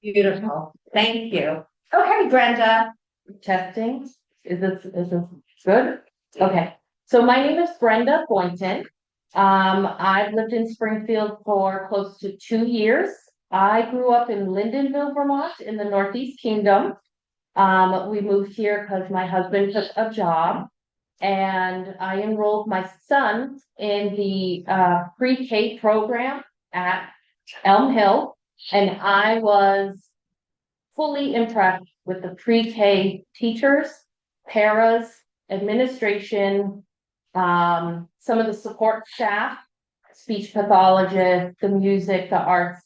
Beautiful. Thank you. Okay, Brenda. Testing. Is this good? Okay. So my name is Brenda Boynton. I've lived in Springfield for close to 2 years. I grew up in Lyndonville, Vermont, in the Northeast Kingdom. We moved here because my husband took a job, and I enrolled my son in the pre-K program at Elm Hill, and I was fully impressed with the pre-K teachers, paras, administration, some of the support staff, speech pathologist, the music, the arts.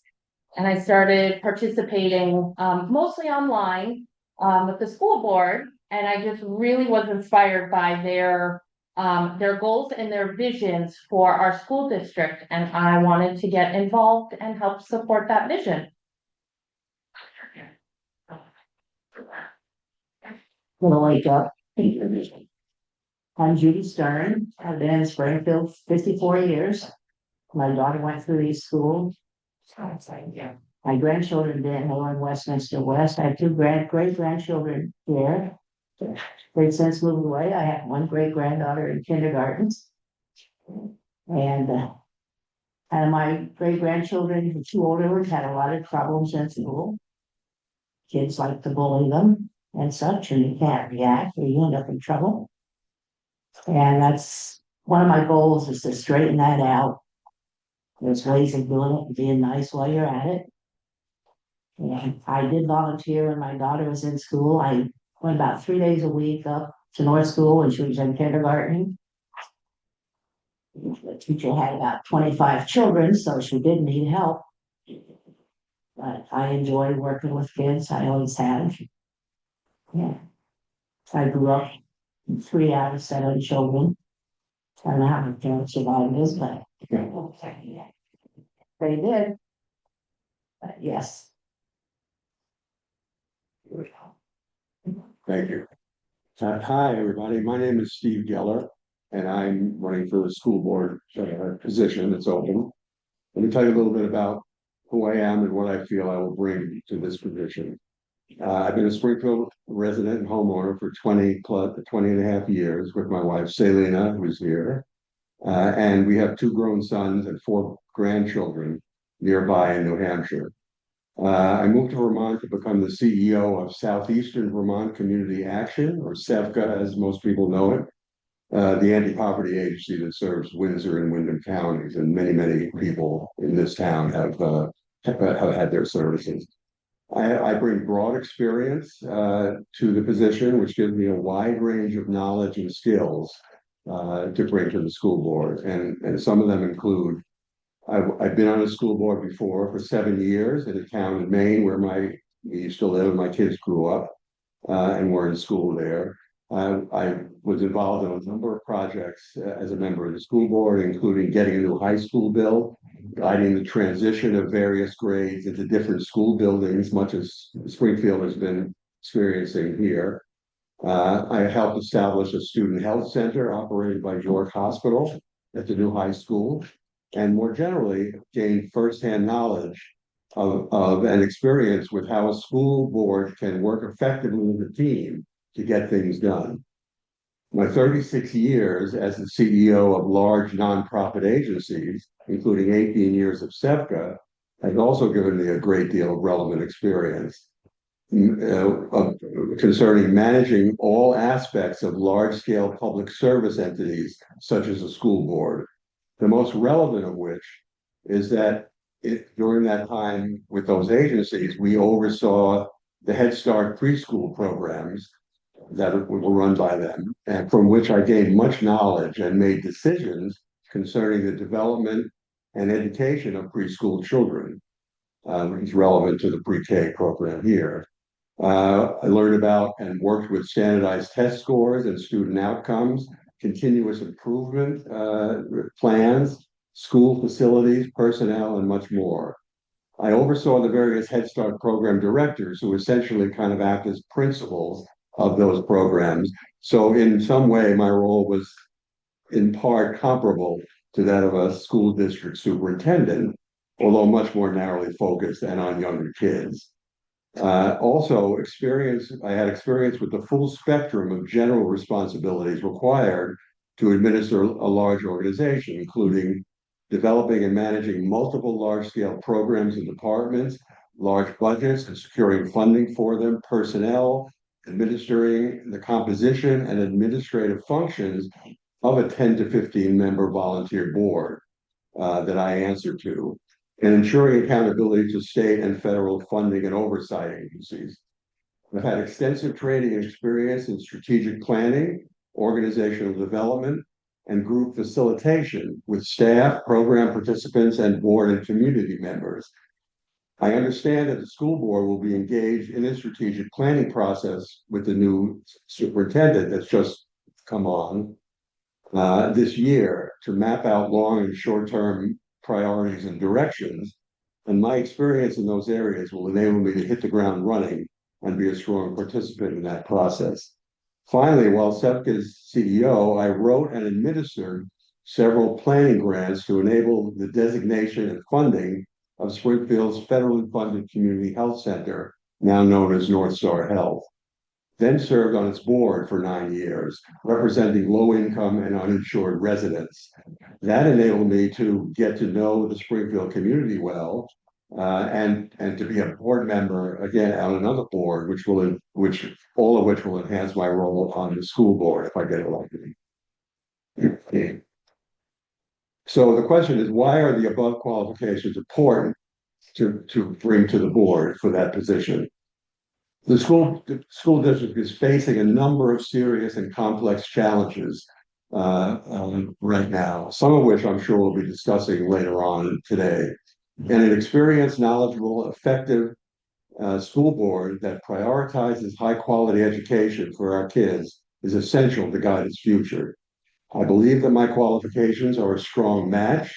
And I started participating mostly online with the school board. And I just really was inspired by their goals and their visions for our school district. And I wanted to get involved and help support that vision. Gonna wake up. I'm Judy Stern. I've been in Springfield 54 years. My daughter went through these schools. My grandchildren did Hill in Westminster West. I have two great grandchildren there. They've since moved away. I have one great granddaughter in kindergarten. And my great grandchildren, the two older ones, had a lot of problems in school. Kids like to bully them and such, and you can't react or you end up in trouble. And that's one of my goals, is to straighten that out. There's ways of doing it and being nice while you're at it. And I did volunteer when my daughter was in school. I went about 3 days a week up to North School when she was in kindergarten. The teacher had about 25 children, so she did need help. But I enjoy working with kids. I always have. Yeah. I grew up with 3 out of 7 children. I don't know how my parents survived this, but they did. But yes. Thank you. Hi, everybody. My name is Steve Geller, and I'm running for the school board position that's open. Let me tell you a little bit about who I am and what I feel I will bring to this position. I've been a Springfield resident and homeowner for 20 and a half years with my wife, Selena, who's here. And we have 2 grown sons and 4 grandchildren nearby in New Hampshire. I moved to Vermont to become the CEO of Southeastern Vermont Community Action, or SEVCA, as most people know it, the anti-poverty agency that serves Windsor and Windham counties, and many people in this town have had their services. I bring broad experience to the position, which gives me a wide range of knowledge and skills to bring to the school board, and some of them include I've been on a school board before for 7 years in a town in Maine where we used to live and my kids grew up and were in school there. I was involved in a number of projects as a member of the school board, including getting a new high school built, guiding the transition of various grades into different school buildings, much as Springfield has been experiencing here. I helped establish a student health center operated by York Hospital at the new high school, and more generally gained firsthand knowledge of and experience with how a school board can work effectively with a team to get things done. My 36 years as the CEO of large nonprofit agencies, including 18 years of SEVCA, has also given me a great deal of relevant experience concerning managing all aspects of large-scale public service entities, such as a school board. The most relevant of which is that during that time with those agencies, we oversaw the Head Start preschool programs that were run by them, and from which I gained much knowledge and made decisions concerning the development and education of preschool children, which is relevant to the pre-K program here. I learned about and worked with standardized test scores and student outcomes, continuous improvement plans, school facilities, personnel, and much more. I oversaw the various Head Start program directors who essentially kind of act as principals of those programs. So in some way, my role was in part comparable to that of a school district superintendent, although much more narrowly focused and on younger kids. Also I had experience with the full spectrum of general responsibilities required to administer a large organization, including developing and managing multiple large-scale programs and departments, large budgets and securing funding for them, personnel, administering the composition and administrative functions of a 10 to 15 member volunteer board that I answer to, and ensuring accountability to state and federal funding and oversight agencies. I've had extensive training and experience in strategic planning, organizational development, and group facilitation with staff, program participants, and board and community members. I understand that the school board will be engaged in a strategic planning process with the new superintendent that's just come on this year to map out long and short-term priorities and directions. And my experience in those areas will enable me to hit the ground running and be a strong participant in that process. Finally, while SEPCA's CEO, I wrote and administered several planning grants to enable the designation and funding of Springfield's federally funded community health center, now known as North Star Health. Then served on its board for 9 years, representing low-income and uninsured residents. That enabled me to get to know the Springfield community well, and to be a board member again on another board, which all of which will enhance my role on the school board if I get elected. So the question is, why are the above qualifications important to bring to the board for that position? The school district is facing a number of serious and complex challenges right now, some of which I'm sure we'll be discussing later on today. And an experienced, knowledgeable, effective school board that prioritizes high quality education for our kids is essential to guide its future. I believe that my qualifications are a strong match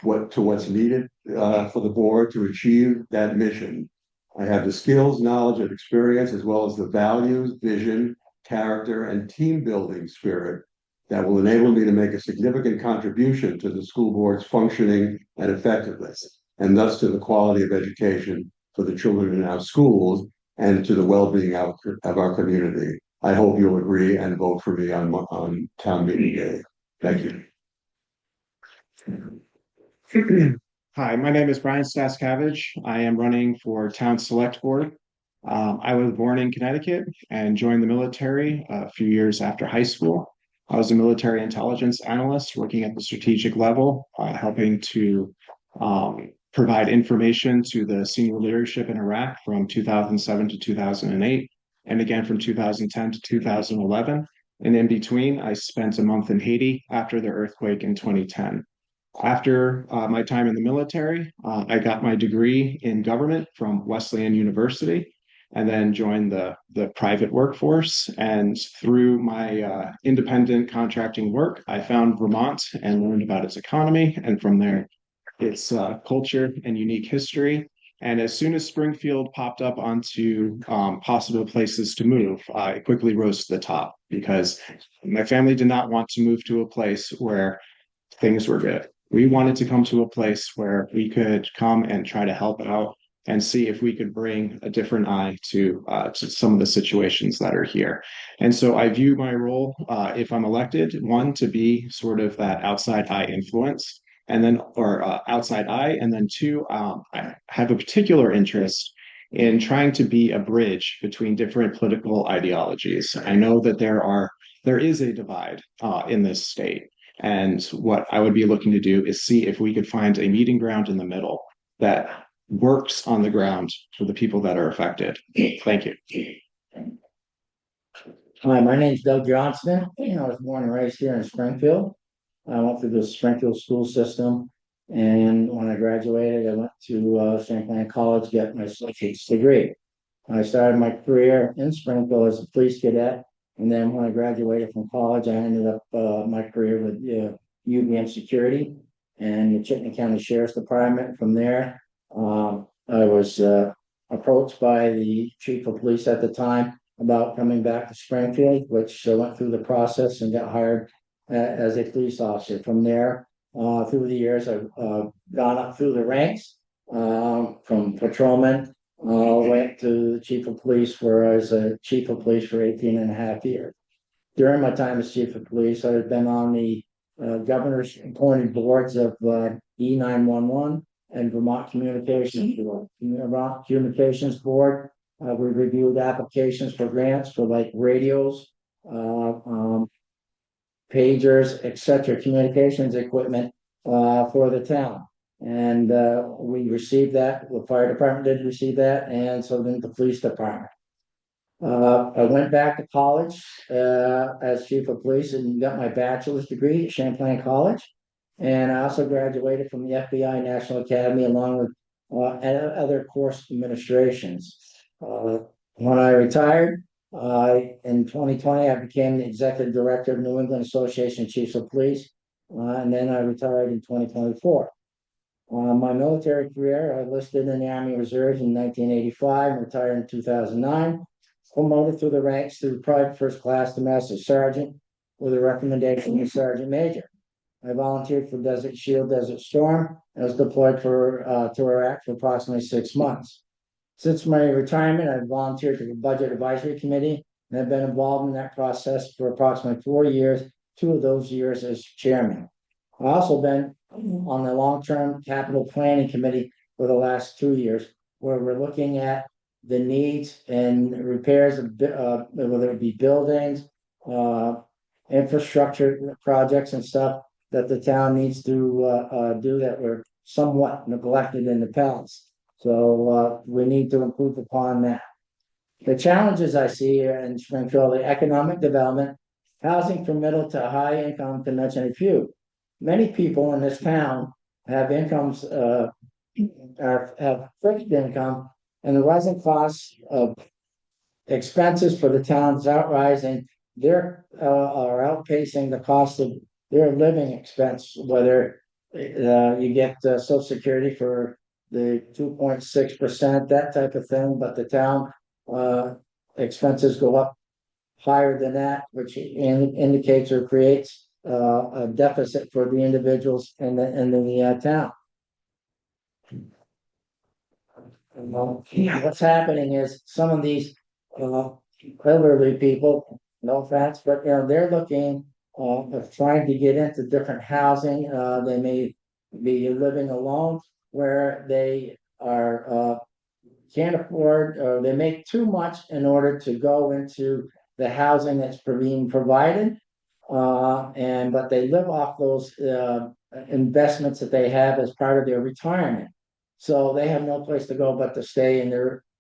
to what's needed for the board to achieve that mission. I have the skills, knowledge, and experience, as well as the values, vision, character, and team building spirit that will enable me to make a significant contribution to the school board's functioning and effectiveness, and thus to the quality of education for the children in our schools and to the well-being of our community. I hope you'll agree and vote for me on town meeting day. Thank you. Hi, my name is Brian Staskavage. I am running for Town Select Board. I was born in Connecticut and joined the military a few years after high school. I was a military intelligence analyst working at the strategic level, helping to provide information to the senior leadership in Iraq from 2007 to 2008, and again from 2010 to 2011. And in between, I spent a month in Haiti after the earthquake in 2010. After my time in the military, I got my degree in government from Wesleyan University and then joined the private workforce. And through my independent contracting work, I found Vermont and learned about its economy, and from there, its culture and unique history. And as soon as Springfield popped up onto possible places to move, I quickly rose to the top because my family did not want to move to a place where things were good. We wanted to come to a place where we could come and try to help out and see if we could bring a different eye to some of the situations that are here. And so I view my role, if I'm elected, one, to be sort of that outside eye influence, and then, or outside eye, and then two, I have a particular interest in trying to be a bridge between different political ideologies. I know that there is a divide in this state. And what I would be looking to do is see if we could find a meeting ground in the middle that works on the ground for the people that are affected. Thank you. Hi, my name's Doug Johnston. I was born and raised here in Springfield. I went through the Springfield school system, and when I graduated, I went to Champlain College to get my associate's degree. I started my career in Springfield as a police cadet. And then when I graduated from college, I ended up my career with UVM Security and the Chittenden County Sheriff's Department. From there, I was approached by the chief of police at the time about coming back to Springfield, which I went through the process and got hired as a police officer. From there, through the years, I've gone up through the ranks from patrolman Went to the chief of police where I was a chief of police for 18 and a half years. During my time as chief of police, I've been on the governor's appointed boards of E911 and Vermont Communications Board. Vermont Communications Board, we reviewed applications for grants for like radios, pagers, etc., communications equipment for the town. And we received that, the fire department did receive that, and so did the police department. I went back to college as chief of police and got my bachelor's degree at Champlain College. And I also graduated from the FBI National Academy along with other course administrations. When I retired in 2020, I became the executive director of New England Association of Chiefs of Police. And then I retired in 2024. My military career, I enlisted in the Army Reserves in 1985, retired in 2009, promoted through the ranks through private first class to master sergeant with a recommendation of sergeant major. I volunteered for Desert Shield, Desert Storm, and was deployed to Iraq for approximately 6 months. Since my retirement, I've volunteered to the Budget Advisory Committee and have been involved in that process for approximately 4 years, 2 of those years as chairman. I've also been on the long-term capital planning committee for the last 2 years, where we're looking at the needs and repairs of whether it be buildings, infrastructure projects and stuff that the town needs to do that were somewhat neglected in the past. So we need to improve upon that. The challenges I see here in Springfield, the economic development, housing for middle to high income, to mention a few. Many people in this town have incomes, have fixed income, and the rising costs of expenses for the towns outrising, are outpacing the cost of their living expense, whether you get Social Security for the 2.6%, that type of thing, but the town expenses go up higher than that, which indicates or creates a deficit for the individuals in the town. What's happening is some of these elderly people, no offense, but they're looking of trying to get into different housing. They may be living alone where they are can't afford, or they make too much in order to go into the housing that's being provided. But they live off those investments that they have as part of their retirement. So they have no place to go but to stay in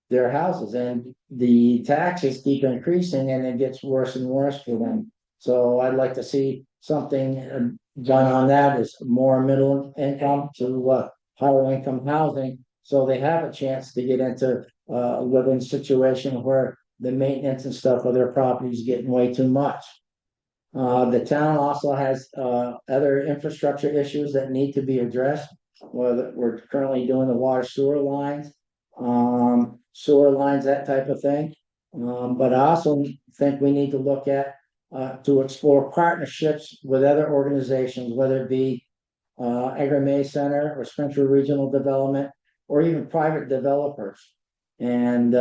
their houses, and the taxes keep increasing and it gets worse and worse for them. So I'd like to see something done on that, is more middle income to higher income housing, so they have a chance to get into a living situation where the maintenance and stuff of their property is getting way too much. The town also has other infrastructure issues that need to be addressed. We're currently doing the water sewer lines, that type of thing. But I also think we need to look at to explore partnerships with other organizations, whether it be Edgar May Center or Springfield Regional Development, or even private developers, and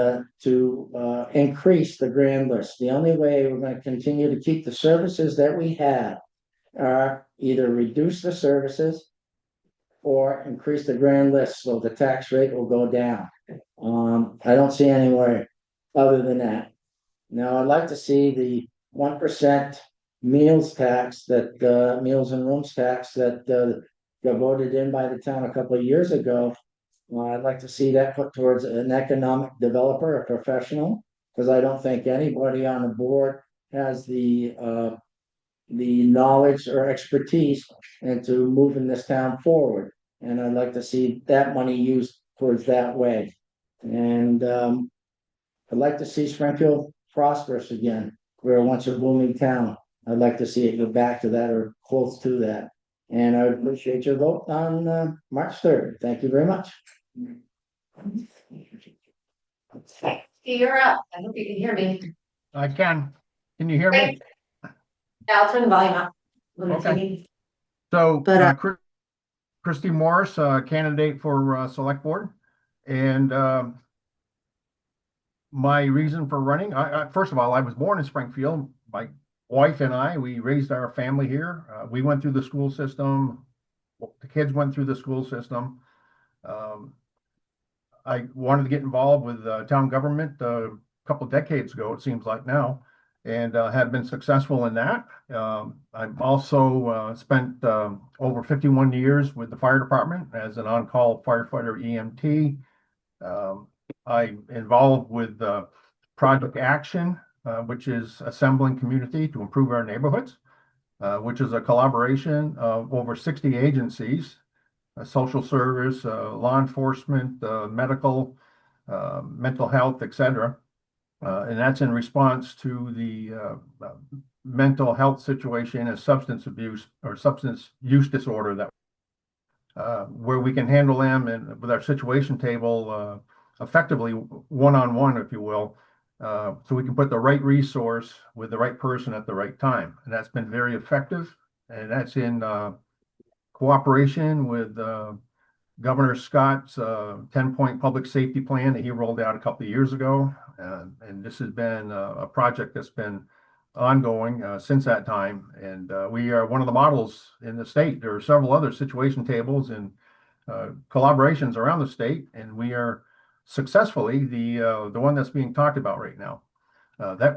to increase the grand list. The only way we're going to continue to keep the services that we have are either reduce the services or increase the grand list so the tax rate will go down. I don't see anywhere other than that. Now, I'd like to see the 1% meals tax, that meals and rooms tax that got voted in by the town a couple of years ago. I'd like to see that put towards an economic developer, a professional, because I don't think anybody on the board has the knowledge or expertise into moving this town forward. And I'd like to see that money used towards that way. And I'd like to see Springfield prosperous again. We're once a booming town. I'd like to see it go back to that or close to that. And I would appreciate your vote on March 3rd. Thank you very much. You're up. I hope you can hear me. I can. Can you hear me? Yeah, I'll turn the volume up. Okay. So, But, Christy Morris, candidate for Select Board, and my reason for running, first of all, I was born in Springfield. My wife and I, we raised our family here. We went through the school system. The kids went through the school system. I wanted to get involved with town government a couple decades ago, it seems like now, and had been successful in that. I've also spent over 51 years with the fire department as an on-call firefighter EMT. I'm involved with Project Action, which is assembling community to improve our neighborhoods, which is a collaboration of over 60 agencies, social service, law enforcement, medical, mental health, etc. And that's in response to the mental health situation and substance abuse or substance use disorder that where we can handle them and with our situation table effectively one-on-one, if you will, so we can put the right resource with the right person at the right time. And that's been very effective. And that's in cooperation with Governor Scott's 10-point public safety plan that he rolled out a couple of years ago. And this has been a project that's been ongoing since that time. And we are one of the models in the state. There are several other situation tables and collaborations around the state, and we are successfully the one that's being talked about right now.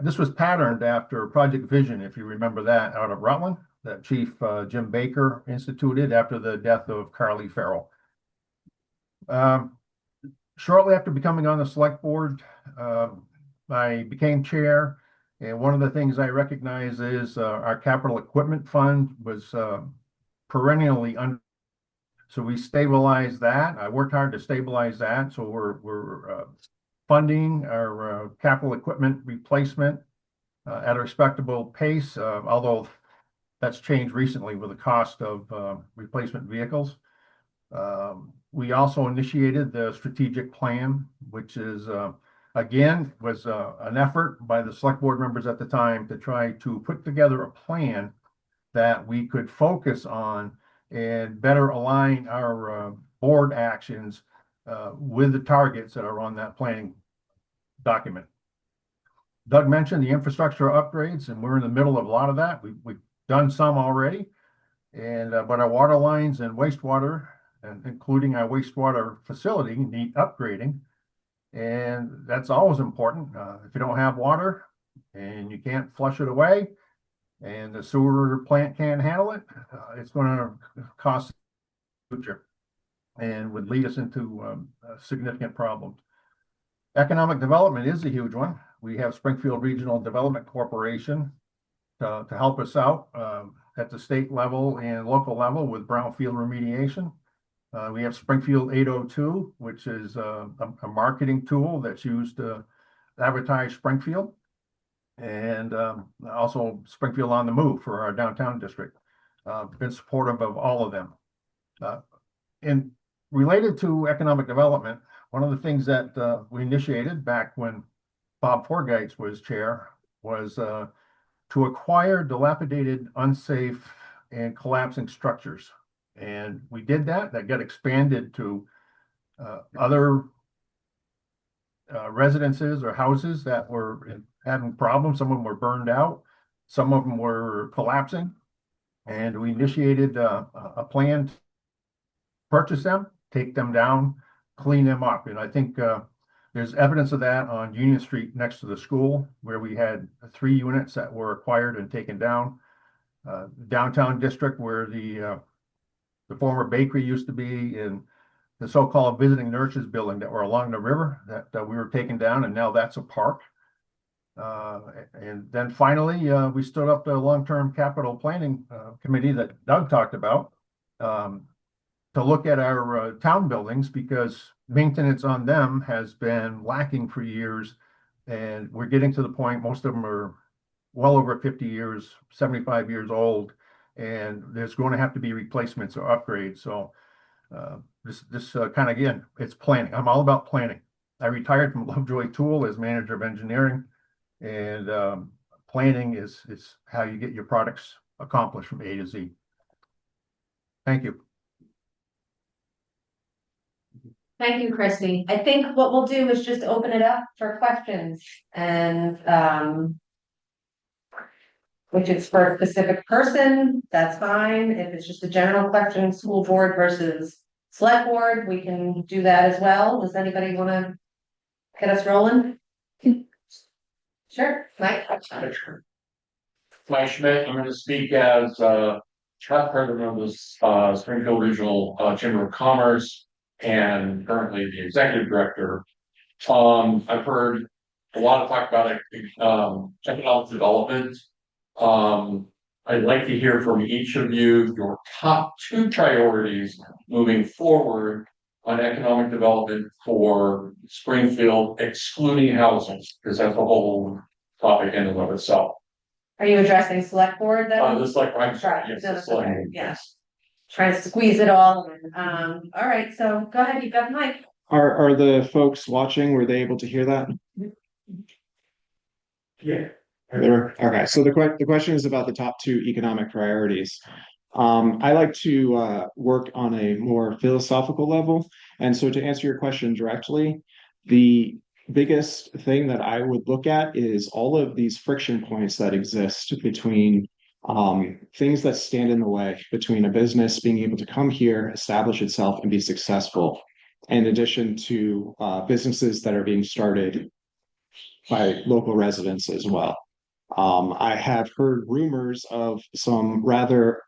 This was patterned after Project Vision, if you remember that, out of Rutland, that Chief Jim Baker instituted after the death of Carly Farrell. Shortly after becoming on the select board, I became chair. And one of the things I recognize is our capital equipment fund was perennially under. So we stabilized that. I worked hard to stabilize that. So we're funding our capital equipment replacement at a respectable pace, although that's changed recently with the cost of replacement vehicles. We also initiated the strategic plan, which is again was an effort by the select board members at the time to try to put together a plan that we could focus on and better align our board actions with the targets that are on that planning document. Doug mentioned the infrastructure upgrades, and we're in the middle of a lot of that. We've done some already, and but our water lines and wastewater, and including our wastewater facility, need upgrading, and that's always important. If you don't have water and you can't flush it away, and the sewer plant can't handle it, it's going to cost the future and would lead us into significant problems. Economic development is a huge one. We have Springfield Regional Development Corporation to help us out at the state level and local level with brownfield remediation. We have Springfield 802, which is a marketing tool that's used to advertise Springfield. And also Springfield on the Move for our downtown district. Been supportive of all of them. And related to economic development, one of the things that we initiated back when Bob Forgeitz was chair was to acquire dilapidated, unsafe, and collapsing structures. And we did that. That got expanded to other residences or houses that were having problems. Some of them were burned out. Some of them were collapsing. And we initiated a plan to purchase them, take them down, clean them up. And I think there's evidence of that on Union Street next to the school, where we had 3 units that were acquired and taken down. Downtown district, where the former bakery used to be, and the so-called visiting nurses building that were along the river that we were taking down, and now that's a park. And then finally, we stood up the long-term capital planning committee that Doug talked about to look at our town buildings, because maintenance on them has been lacking for years. And we're getting to the point, most of them are well over 50 years, 75 years old, and there's going to have to be replacements or upgrades. So this kind of, again, it's planning. I'm all about planning. I retired from Lovejoy Tool as manager of engineering, and planning is how you get your products accomplished from A to Z. Thank you. Thank you, Christy. I think what we'll do is just open it up for questions and, which is for a specific person, that's fine. If it's just a general question, school board versus select board, we can do that as well. Does anybody want to get us rolling? Sure, Mike. Mike Schmidt, I'm going to speak as president of the Springfield Regional Chamber of Commerce and currently the executive director. I've heard a lot of talk about economic development. I'd like to hear from each of you your top 2 priorities moving forward on economic development for Springfield, excluding housing, because that's a whole topic in and of itself. Are you addressing select board then? This like, I'm sorry, Right, yes, no, this that's okay, like, yes. Trying to squeeze it all. All right, so go ahead, you've got the mic. Are the folks watching, were they able to hear that? Yeah. Okay, so the question is about the top 2 economic priorities. I like to work on a more philosophical level. And so to answer your question directly, the biggest thing that I would look at is all of these friction points that exist between things that stand in the way between a business being able to come here, establish itself, and be successful, in addition to businesses that are being started by local residents as well. I have heard rumors of some rather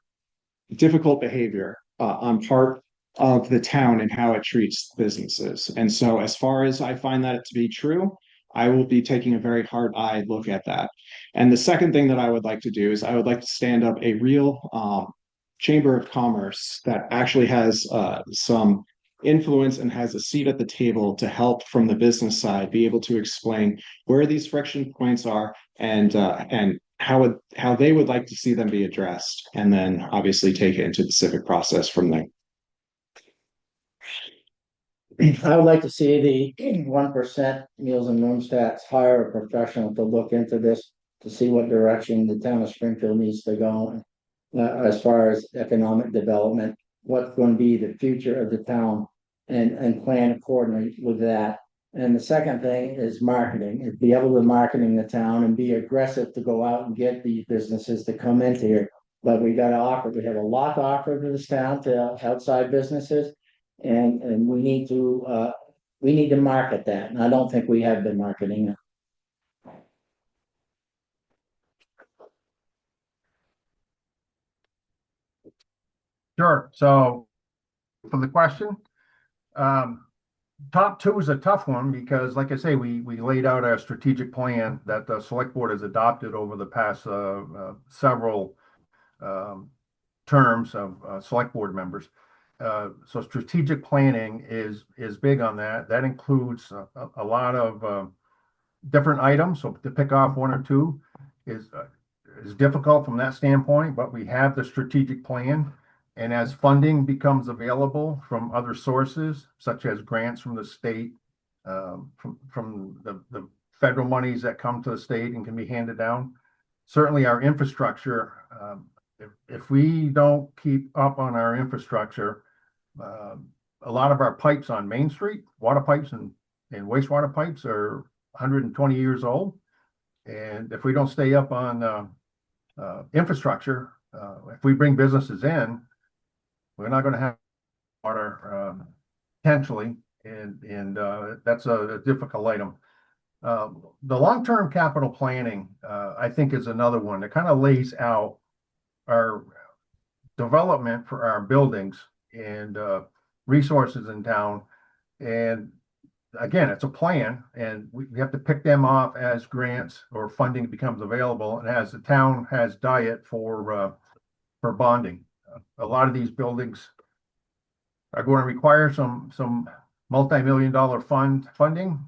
difficult behavior on part of the town and how it treats businesses. And so as far as I find that to be true, I will be taking a very hard-eyed look at that. And the second thing that I would like to do is I would like to stand up a real chamber of commerce that actually has some influence and has a seat at the table to help from the business side be able to explain where these friction points are and how they would like to see them be addressed, and then obviously take it into the civic process from there. I would like to see the 1% meals and room stats hire a professional to look into this, to see what direction the town of Springfield needs to go. As far as economic development, what's going to be the future of the town, and plan accordingly with that. And the second thing is marketing, is be able to marketing the town and be aggressive to go out and get these businesses to come into here. But we have a lot to offer to this town, to outside businesses. And we need to market that. And I don't think we have been marketing it. Sure, so for the question, top 2 is a tough one because like I say, we laid out our strategic plan that the select board has adopted over the past several terms of select board members. So strategic planning is big on that. That includes a lot of different items. So to pick off 1 or 2 is difficult from that standpoint, but we have the strategic plan. And as funding becomes available from other sources, such as grants from the state, from the federal monies that come to the state and can be handed down, certainly our infrastructure, if we don't keep up on our infrastructure, a lot of our pipes on Main Street, water pipes and wastewater pipes are 120 years old. And if we don't stay up on infrastructure, if we bring businesses in, we're not going to have water potentially, and that's a difficult item. The long-term capital planning, I think, is another one that kind of lays out our development for our buildings and resources in town. And again, it's a plan, and we have to pick them off as grants or funding becomes available, and as the town has diet for bonding. A lot of these buildings are going to require some multi-million-dollar funding,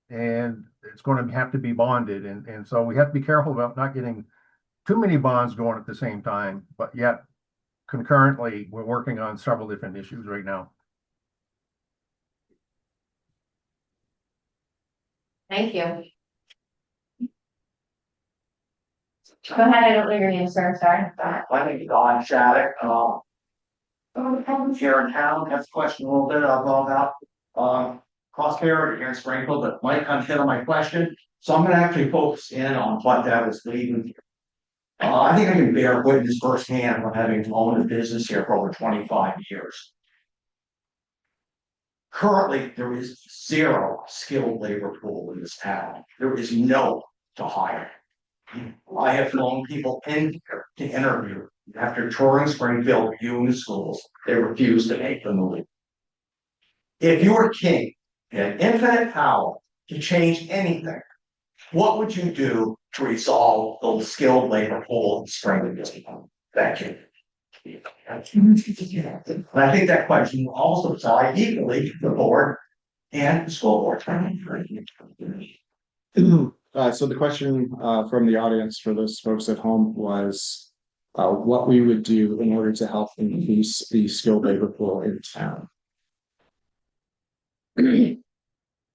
and it's going to have to be bonded. And so we have to be careful about not getting too many bonds going at the same time, but yet concurrently, we're working on several different issues right now. Thank you. Go ahead, I don't know your name, sir, sorry. My name is Don Shattuck. Here in town, that's a question a little bit about prosperity here in Springfield, but might kind of hit on my question. So I'm gonna actually focus in on what that was leading. I think I can bear witness firsthand from having owned a business here for over 25 years. Currently, there is zero skilled labor pool in this town. There is no to hire. I have known people in here to interview after touring Springfield, viewing the schools, they refuse to make the move. If you were king, had infinite power to change anything, what would you do to resolve the skilled labor pool in Springfield? Thank you. And I think that question will also apply equally to the board and the school board. So the question from the audience for those folks at home was what we would do in order to help increase the skilled labor pool in town.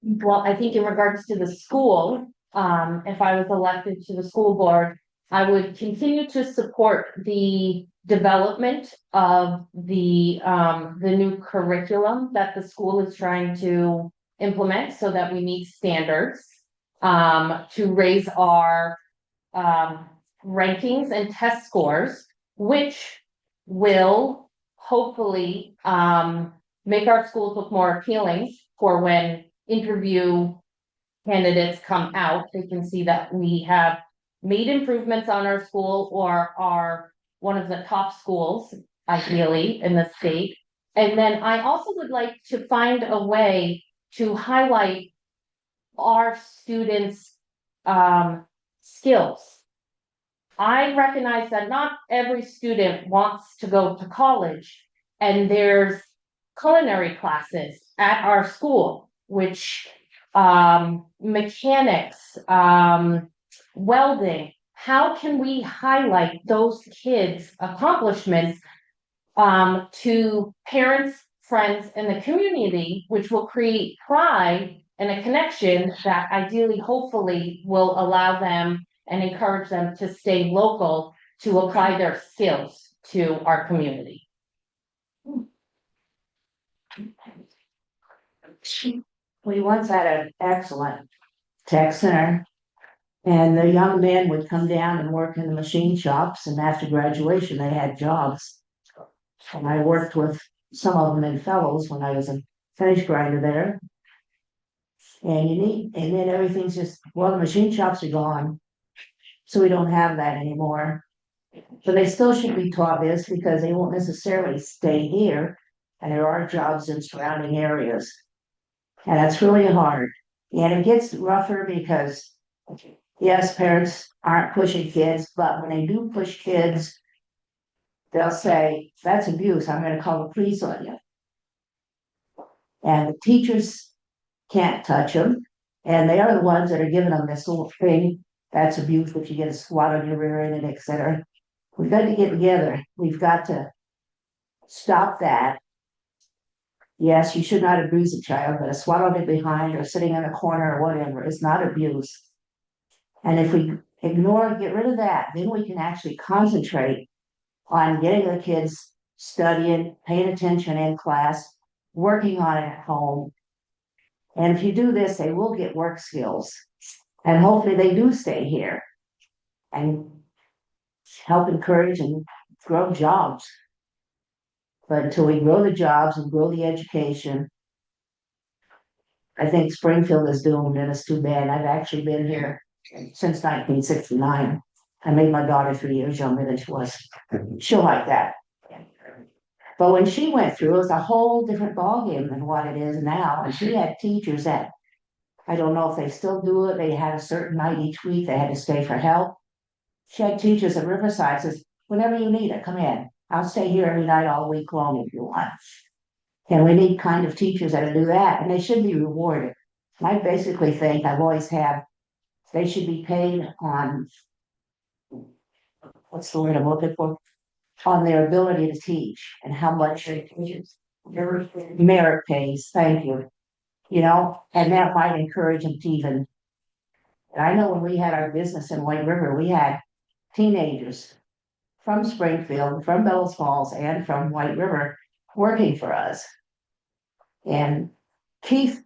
Well, I think in regards to the school, if I was elected to the school board, I would continue to support the development of the new curriculum that the school is trying to implement so that we meet standards, to raise our rankings and test scores, which will hopefully make our schools look more appealing for when interview candidates come out. They can see that we have made improvements on our school or are one of the top schools, ideally, in the state. And then I also would like to find a way to highlight our students' skills. I recognize that not every student wants to go to college, and there's culinary classes at our school, which mechanics, welding. How can we highlight those kids' accomplishments to parents, friends, and the community, which will create pride and a connection that ideally, hopefully, will allow them and encourage them to stay local to apply their skills to our community. We once had an excellent tech center. And the young men would come down and work in the machine shops, and after graduation, they had jobs. And I worked with some of them in Fellows when I was a finish grinder there. And then everything's just, well, the machine shops are gone. So we don't have that anymore. But they still should be taught this because they won't necessarily stay here. And there are jobs in surrounding areas. And that's really hard. And it gets rougher because yes, parents aren't pushing kids, but when they do push kids, they'll say, that's abuse, I'm gonna call the police on you. And the teachers can't touch them, and they are the ones that are giving them this little thing, that's abuse, if you get a swat on your rear end, etc. We've got to get together, we've got to stop that. Yes, you should not abuse a child, but a swat on it behind or sitting in a corner or whatever is not abuse. And if we get rid of that, then we can actually concentrate on getting the kids studying, paying attention in class, working on it at home. And if you do this, they will get work skills. And hopefully they do stay here and help encourage and grow jobs. But until we grow the jobs and grow the education, I think Springfield is doomed, and it's too bad. I've actually been here since 1969. I made my daughter 3 years younger than she was. She'll like that. But when she went through, it was a whole different ballgame than what it is now. And she had teachers that, I don't know if they still do it, they had a certain night each week, they had to stay for help. She had teachers at Riverside says, whenever you need it, come in. I'll stay here every night all week long if you want. And we need kind of teachers that do that, and they should be rewarded. I basically think I've always had, they should be paid on, what's the word I'm looking for? On their ability to teach and how much they teach. Merit pays, thank you. You know, and that might encourage them to even. And I know when we had our business in White River, we had teenagers from Springfield, from Bellows Falls, and from White River working for us. And Keith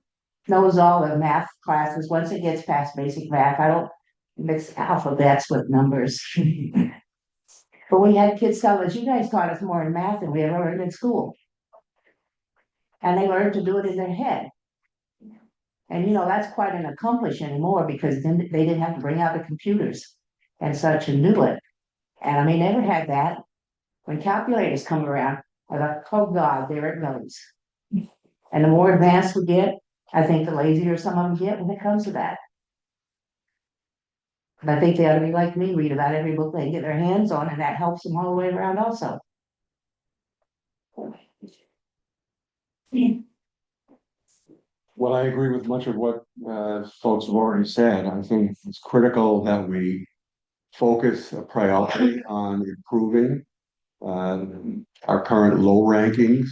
knows all the math classes. Once it gets past basic math, I don't mix alphabets with numbers. But we had kids tell us, you guys taught us more in math than we ever learned in school. And they learned to do it in their head. And that's quite an accomplishment anymore because then they didn't have to bring out the computers and such and do it. And I mean, never had that. When calculators come around, I thought, oh God, there it goes. And the more advanced we get, I think the lazier some of them get when it comes to that. But I think they ought to be like me, read about every book they can get their hands on, and that helps them all the way around also. Well, I agree with much of what folks have already said. I think it's critical that we focus a priority on improving our current low rankings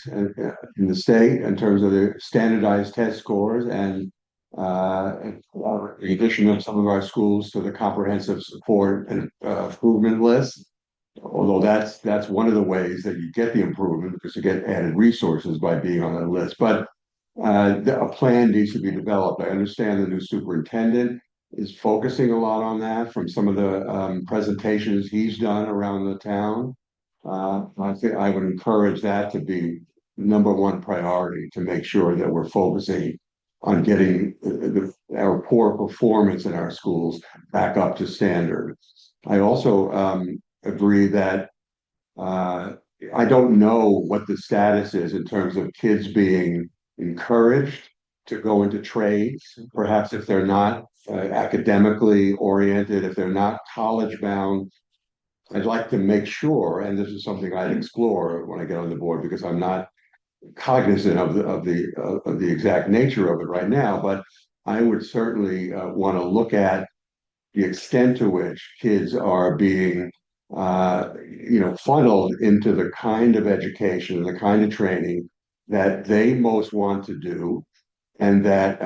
in the state in terms of the standardized test scores and the addition of some of our schools to the comprehensive support and improvement list. Although that's one of the ways that you get the improvement because you get added resources by being on that list. But a plan needs to be developed. I understand the new superintendent is focusing a lot on that from some of the presentations he's done around the town. I think I would encourage that to be number one priority to make sure that we're focusing on getting our poor performance in our schools back up to standard. I also agree that I don't know what the status is in terms of kids being encouraged to go into trades, perhaps if they're not academically oriented, if they're not college bound. I'd like to make sure, and this is something I'd explore when I get on the board because I'm not cognizant of the exact nature of it right now, but I would certainly want to look at the extent to which kids are being funneled into the kind of education, the kind of training that they most want to do, and that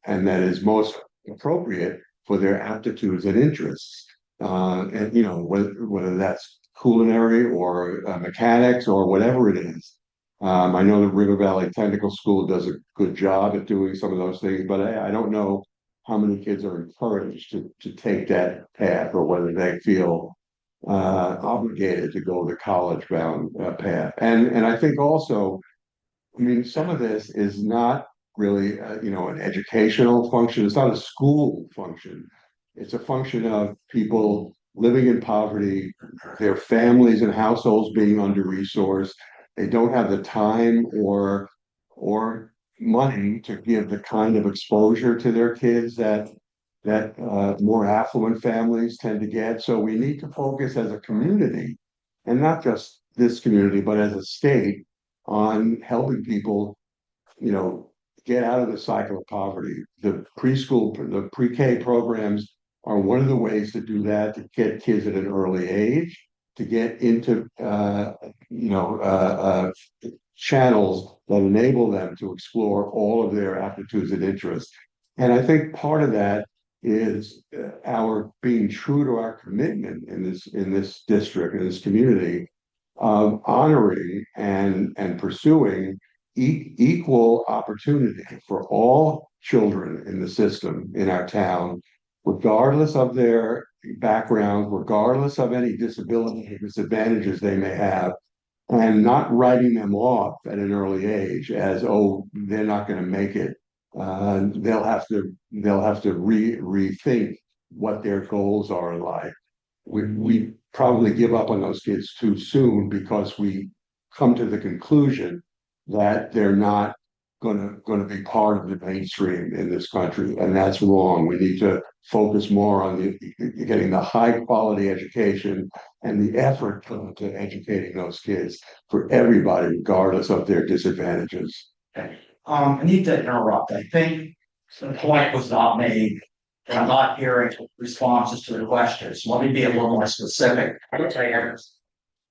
is most appropriate for their aptitudes and interests. And whether that's culinary or mechanics or whatever it is. I know the River Valley Technical School does a good job at doing some of those things, but I don't know how many kids are encouraged to take that path or whether they feel obligated to go the college-bound path. And I think also, I mean, some of this is not really, an educational function. It's not a school function. It's a function of people living in poverty, their families and households being under-resourced. They don't have the time or money to give the kind of exposure to their kids that more affluent families tend to get. So we need to focus as a community, and not just this community, but as a state, on helping people, get out of the cycle of poverty. The preschool, the pre-K programs are one of the ways to do that, to get kids at an early age, to get into, channels that enable them to explore all of their aptitudes and interests. And I think part of that is our being true to our commitment in this district, in this community, of honoring and pursuing equal opportunity for all children in the system in our town, regardless of their background, regardless of any disability or disadvantages they may have, and not writing them off at an early age as, oh, they're not going to make it. They'll have to rethink what their goals are in life. We probably give up on those kids too soon because we come to the conclusion that they're not going to be part of the mainstream in this country, and that's wrong. We need to focus more on getting the high quality education and the effort to educating those kids for everybody, regardless of their disadvantages. I need to interrupt. I think the point was not made, and I'm not hearing responses to the questions. Let me be a little more specific.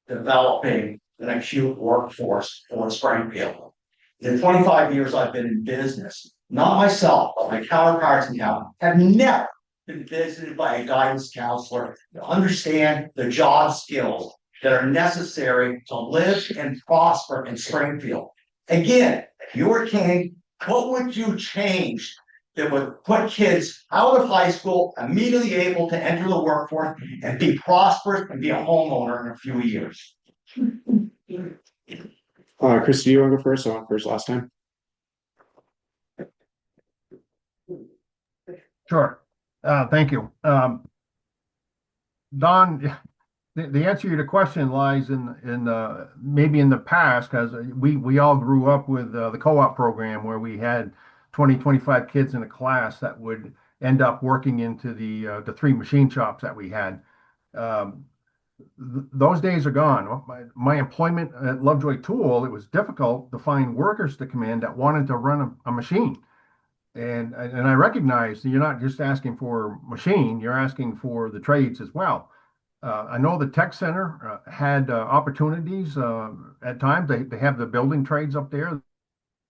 Developing an acute workforce for Springfield. In 25 years I've been in business, not myself, but my counterparts in town have never been visited by a guidance counselor to understand the job skills that are necessary to live and prosper in Springfield. Again, if you were king, What would you change that would put kids out of high school immediately able to enter the workforce and be prosperous and be a homeowner in a few years? Chris, do you want to go first? I went first last time. Sure. Thank you. Don, the answer to your question lies in maybe in the past, because we all grew up with the co-op program where we had 25 kids in a class that would end up working into the three machine shops that we had. Those days are gone. My employment at Lovejoy Tool, it was difficult to find workers to come in that wanted to run a machine. And I recognize that you're not just asking for machine, you're asking for the trades as well. I know the tech center had opportunities at times. They have the building trades up there,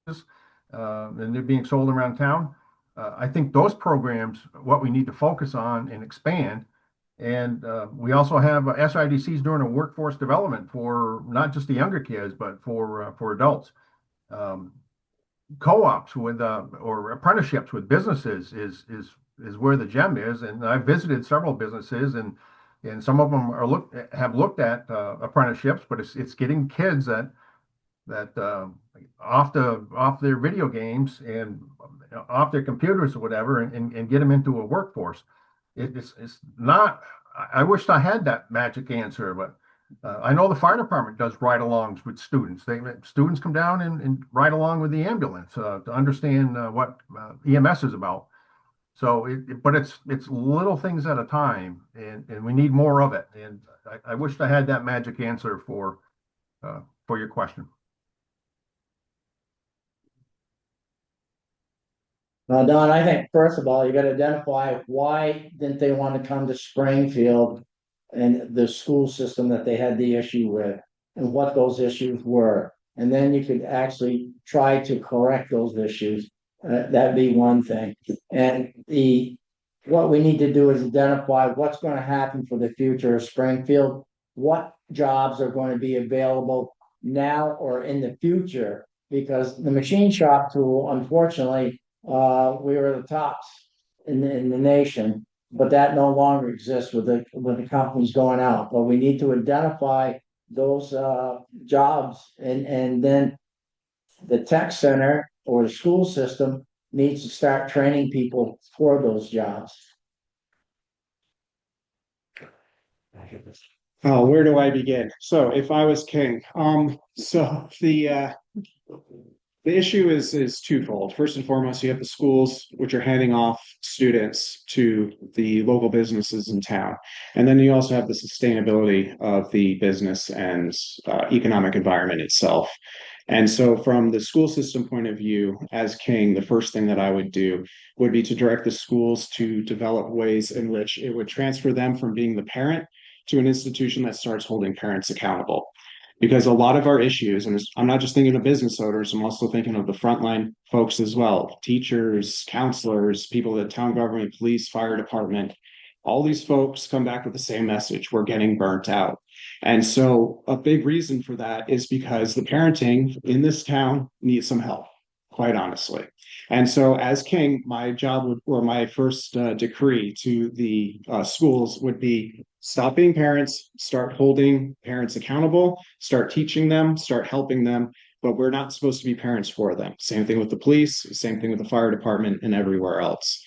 and they're being sold around town. I think those programs, what we need to focus on and expand. And we also have SIDCs doing a workforce development for not just the younger kids, but for adults. Co-ops with or apprenticeships with businesses is where the gem is. And I've visited several businesses, and some of them have looked at apprenticeships, but it's getting kids that off their video games and off their computers or whatever, and get them into a workforce. It's not. I wished I had that magic answer, but I know the fire department does ride-alongs with students. Students come down and ride along with the ambulance to understand what EMS is about. So, but it's little things at a time, and we need more of it. And I wished I had that magic answer for your question. Don, I think first of all, you got to identify why didn't they want to come to Springfield and the school system that they had the issue with, and what those issues were. And then you could actually try to correct those issues. That'd be one thing. And what we need to do is identify what's going to happen for the future of Springfield, what jobs are going to be available now or in the future, because the machine shop tool, unfortunately, we were the tops in the nation, but that no longer exists with the companies going out. But we need to identify those jobs, and then the tech center or the school system needs to start training people for those jobs. Oh, where do I begin? So if I was king, so the issue is twofold. First and foremost, you have the schools, which are handing off students to the local businesses in town. And then you also have the sustainability of the business and economic environment itself. And so from the school system point of view, as king, the first thing that I would do would be to direct the schools to develop ways in which it would transfer them from being the parent to an institution that starts holding parents accountable. Because a lot of our issues, and I'm not just thinking of business owners, I'm also thinking of the frontline folks as well, teachers, counselors, people at town government, police, fire department. All these folks come back with the same message: we're getting burnt out. And so a big reason for that is because the parenting in this town needs some help, quite honestly. And so as king, my job would, or my first decree to the schools would be: stop being parents, start holding parents accountable, start teaching them, start helping them, but we're not supposed to be parents for them. Same thing with the police, same thing with the fire department, and everywhere else.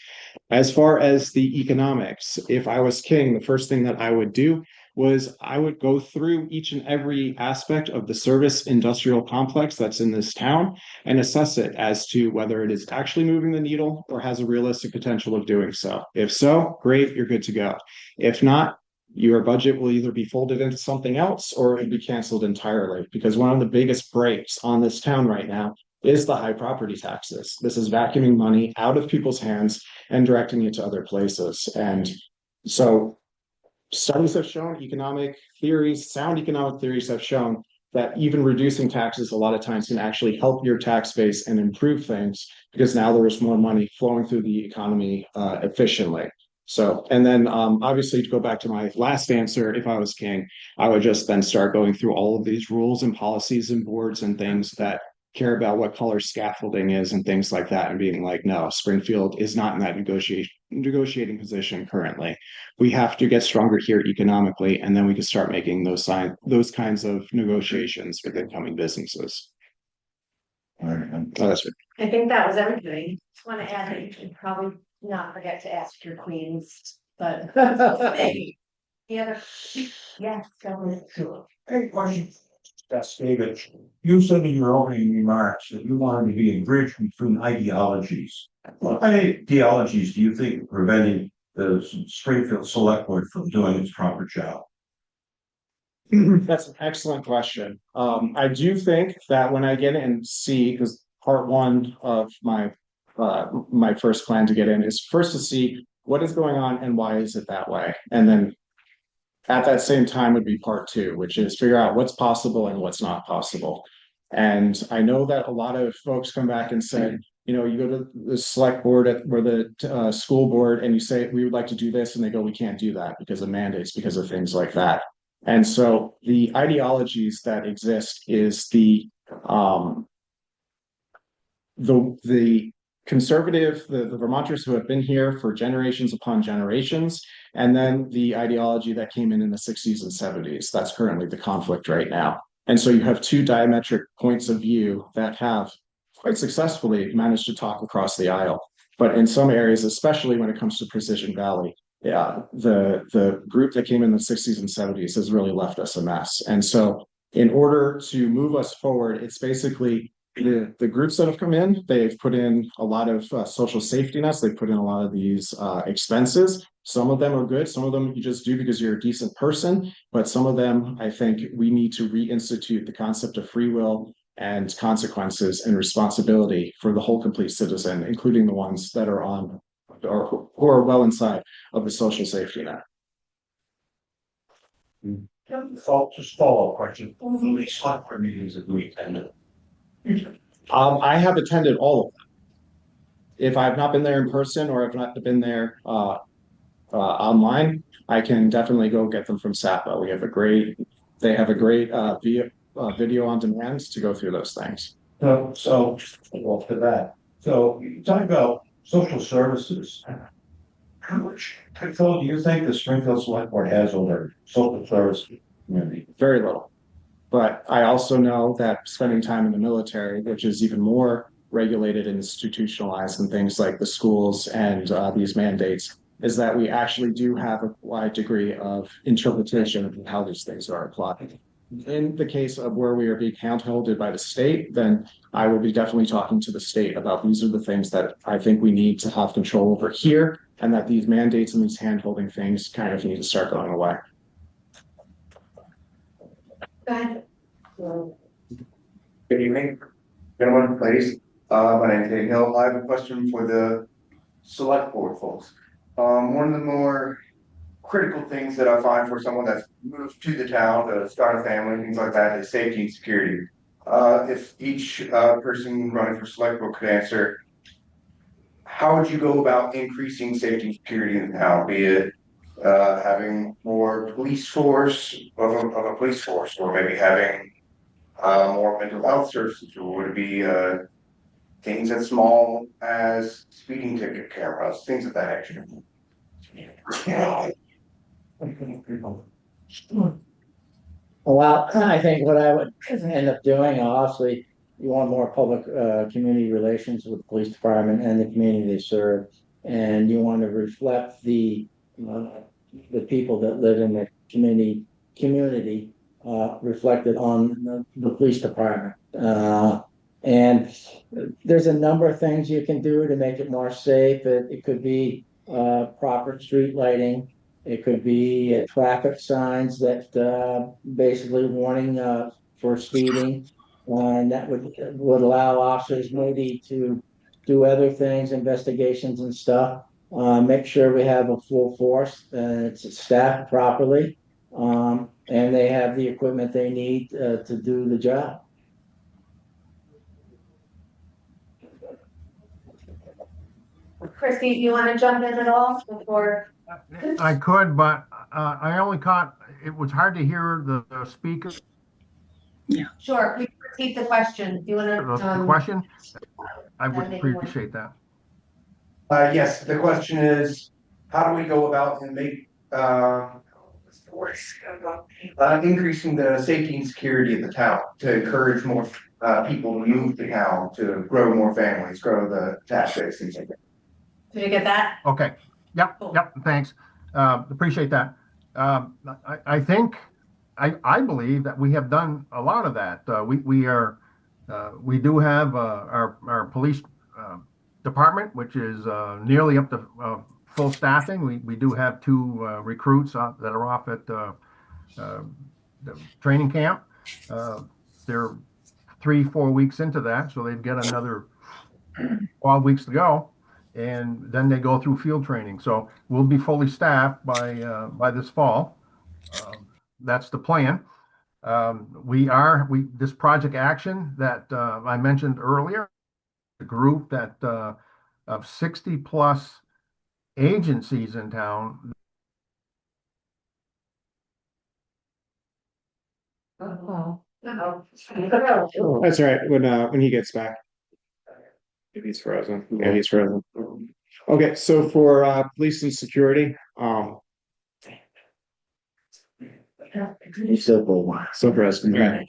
As far as the economics, if I was king, the first thing that I would do was I would go through each and every aspect of the service industrial complex that's in this town and assess it as to whether it is actually moving the needle or has a realistic potential of doing so. If so, great, you're good to go. If not, your budget will either be folded into something else or it will be canceled entirely, because one of the biggest breaks on this town right now is the high property taxes. This is vacuuming money out of people's hands and directing it to other places. And so studies have shown, sound economic theories have shown that even reducing taxes a lot of times can actually help your tax base and improve things, because now there is more money flowing through the economy efficiently. So, and then obviously, to go back to my last answer, if I was king, I would just then start going through all of these rules and policies and boards and things that care about what color scaffolding is and things like that, and being like, no, Springfield is not in that negotiating position currently. We have to get stronger here economically, and then we can start making those kinds of negotiations with incoming businesses. Oh, that's it. I think that was everything. Just want to add that you should probably not forget to ask your queens, but. The other, yes, go Hey, question. That's David. You said in your opening remarks that you wanted to be a bridge between ideologies. What ideologies do you think are preventing the Springfield Select Board from doing its proper job? That's an excellent question. I do think that when I get in and see, because part one of my first plan to get in is first to see what is going on and why is it that way, and then at that same time would be part two, which is figure out what's possible and what's not possible. And I know that a lot of folks come back and say, you know, you go to the select board or the school board and you say, we would like to do this. And they go, we can't do that because of mandates, because of things like that. And so the ideologies that exist is the conservative, the Vermonters who have been here for generations upon generations, and then the ideology that came in the 60s and 70s. That's currently the conflict right now. And so you have two diametric points of view that have quite successfully managed to talk across the aisle. But in some areas, especially when it comes to Precision Valley, the group that came in the 60s and 70s has really left us a mess. And so in order to move us forward, it's basically the groups that have come in, they've put in a lot of social safety nets. They put in a lot of these expenses. Some of them are good. Some of them you just do because you're a decent person. But some of them, I think we need to reinstitute the concept of free will and consequences and responsibility for the whole complete citizen, including the ones that are on or who are well inside of the social safety net. Just follow-up question. How many select board meetings have we attended? I have attended all of them. If I've not been there in person or I've not been there online, I can definitely go get them from SAPA. They have a great video on demand to go through those things. So well, for that. So you talk about social services. How much control do you think the Springfield Select Board has over social service community? Very little. But I also know that spending time in the military, which is even more regulated and institutionalized than things like the schools and these mandates, is that we actually do have a wide degree of interpretation of how these things are applied. In the case of where we are being handheld by the state, then I will be definitely talking to the state about these are the things that I think we need to have control over here, and that these mandates and these handholding things kind of need to start going away. Go ahead. Good evening, gentlemen, ladies. My name is Dave Hill. I have a question for the select board folks. One of the more critical things that I find for someone that's moved to the town to start a family, things like that, is safety and security. If each person running for select board could answer, how would you go about increasing safety and security in the town? Be it having more police force of a police force, or maybe having more mental health services, or would it be things as small as speeding ticket cameras, things of that nature? Well, I think what I would end up doing, obviously, you want more public community relations with the police department and the community they serve, and you want to reflect the people that live in the community reflected on the police department. And there's a number of things you can do to make it more safe. It could be proper street lighting. It could be traffic signs that basically warning for speeding. And that would allow officers maybe to do other things, investigations and stuff. Make sure we have a full force and it's staffed properly. And they have the equipment they need to do the job. Chrissy, you want to jump in at all before? I could, but I only caught, it was hard to hear the speaker. Sure, we repeat the question. Do you wanna, The question, I would have anyone- appreciate that. Yes, the question is, how do we go about and make, what's the word? Increasing the safety and security of the town to encourage more, people to move to town, to grow more families, grow the tax base and so forth. did you get that? Okay, yep, thanks. Appreciate that. I think, I believe that we have done a lot of that. We do have our police department, which is nearly up to full staffing. We do have 2 recruits that are off at the training camp. They're 3-4 weeks into that, so they've got another 12 weeks to go. And then they go through field training. So we'll be fully staffed by this fall. That's the plan. This project action that I mentioned earlier, the group that of 60 plus agencies in town. That's all right. When he gets back. If he's frozen. Yeah, he's frozen. Okay, so for police and security, so frozen. Okay.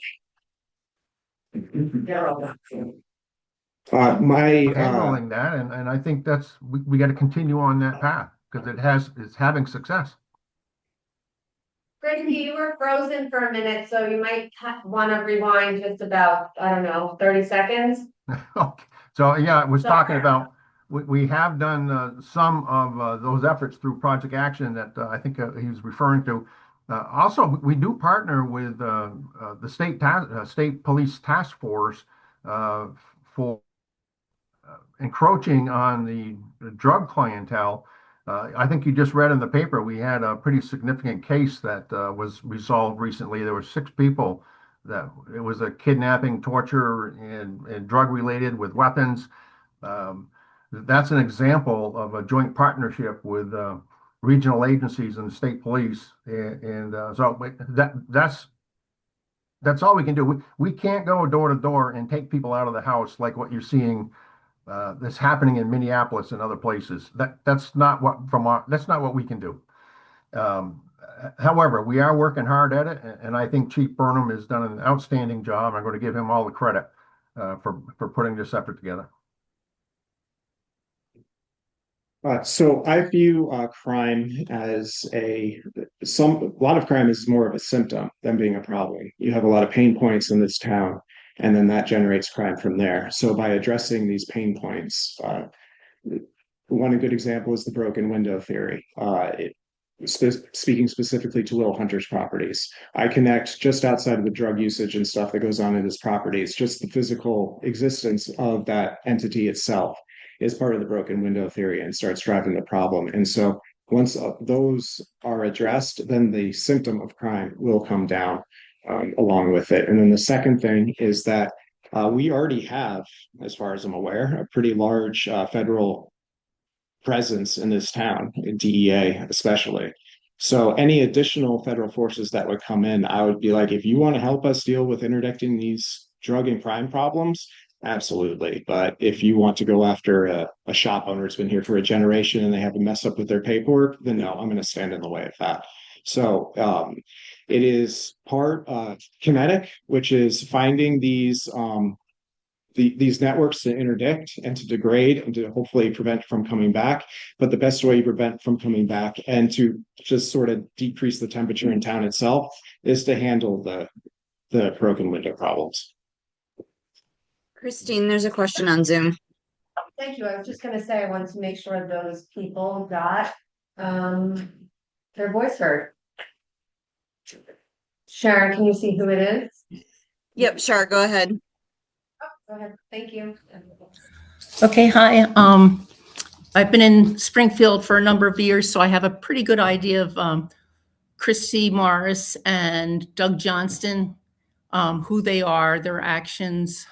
Handling that, and I think we got to continue on that path because it's having success. Christy, you were frozen for a minute, so you might want to rewind just about, I don't know, 30 seconds. Okay. So yeah, I was talking about, we have done some of those efforts through Project Action that I think he was referring to. Also, we do partner with the state police task force for encroaching on the drug clientele. I think you just read in the paper, we had a pretty significant case that was resolved recently. There were 6 people that it was a kidnapping, torture, and drug related with weapons. That's an example of a joint partnership with regional agencies and state police, and so that's all we can do. We can't go door to door and take people out of the house like what you're seeing that's happening in Minneapolis and other places. That's not what we can do. However, we are working hard at it, and I think Chief Burnham has done an outstanding job. I'm going to give him all the credit for putting this effort together. So I view crime as a lot of crime is more of a symptom than being a problem. You have a lot of pain points in this town, and then that generates crime from there. So by addressing these pain points, one good example is the broken window theory. Speaking specifically to Will Hunter's properties, I connect just outside of the drug usage and stuff that goes on in his properties, just the physical existence of that entity itself is part of the broken window theory and starts driving the problem. And so once those are addressed, then the symptom of crime will come down along with it. And then the second thing is that we already have, as far as I'm aware, a pretty large federal presence in this town, DEA especially. So any additional federal forces that would come in, I would be like, if you want to help us deal with interdicting these drug and crime problems, absolutely. But if you want to go after a shop owner who's been here for a generation and they have a mess up with their paperwork, then no, I'm going to stand in the way of that. So it is part kinetic, which is finding these networks to interdict and to degrade and to hopefully prevent from coming back. But the best way to prevent from coming back and to just sort of decrease the temperature in town itself is to handle the broken window problems. Christine, there's a question on Zoom. Thank you. I was just gonna say, I wanted to make sure those people got their voice heard. Sharon, can you see who it is? Yep, sure, go ahead. Go ahead. Thank you. Okay, hi. I've been in Springfield for a number of years, so I have a pretty good idea of Christy Morris and Doug Johnston, who they are, their actions.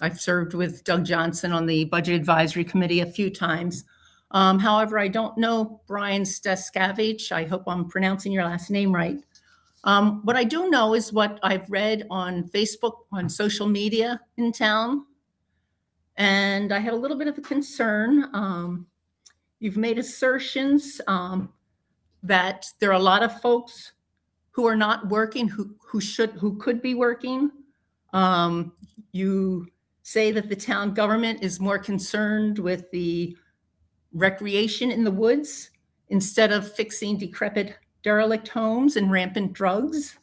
I've served with Doug Johnson on the Budget Advisory Committee a few times. However, I don't know Brian Staskevich. I hope I'm pronouncing your last name right. What I do know is what I've read on Facebook, on social media in town. And I have a little bit of a concern. You've made assertions that there are a lot of folks who are not working, who could be working. You say that the town government is more concerned with the recreation in the woods instead of fixing decrepit derelict homes and rampant drugs.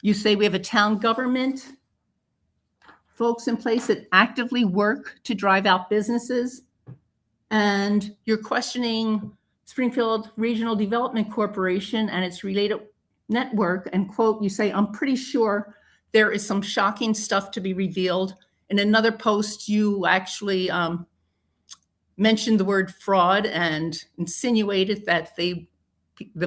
You say we have a town government, folks in place that actively work to drive out businesses. And you're questioning Springfield Regional Development Corporation and its related network. And quote, you say, I'm pretty sure there is some shocking stuff to be revealed. In another post, you actually mentioned the word fraud and insinuated that the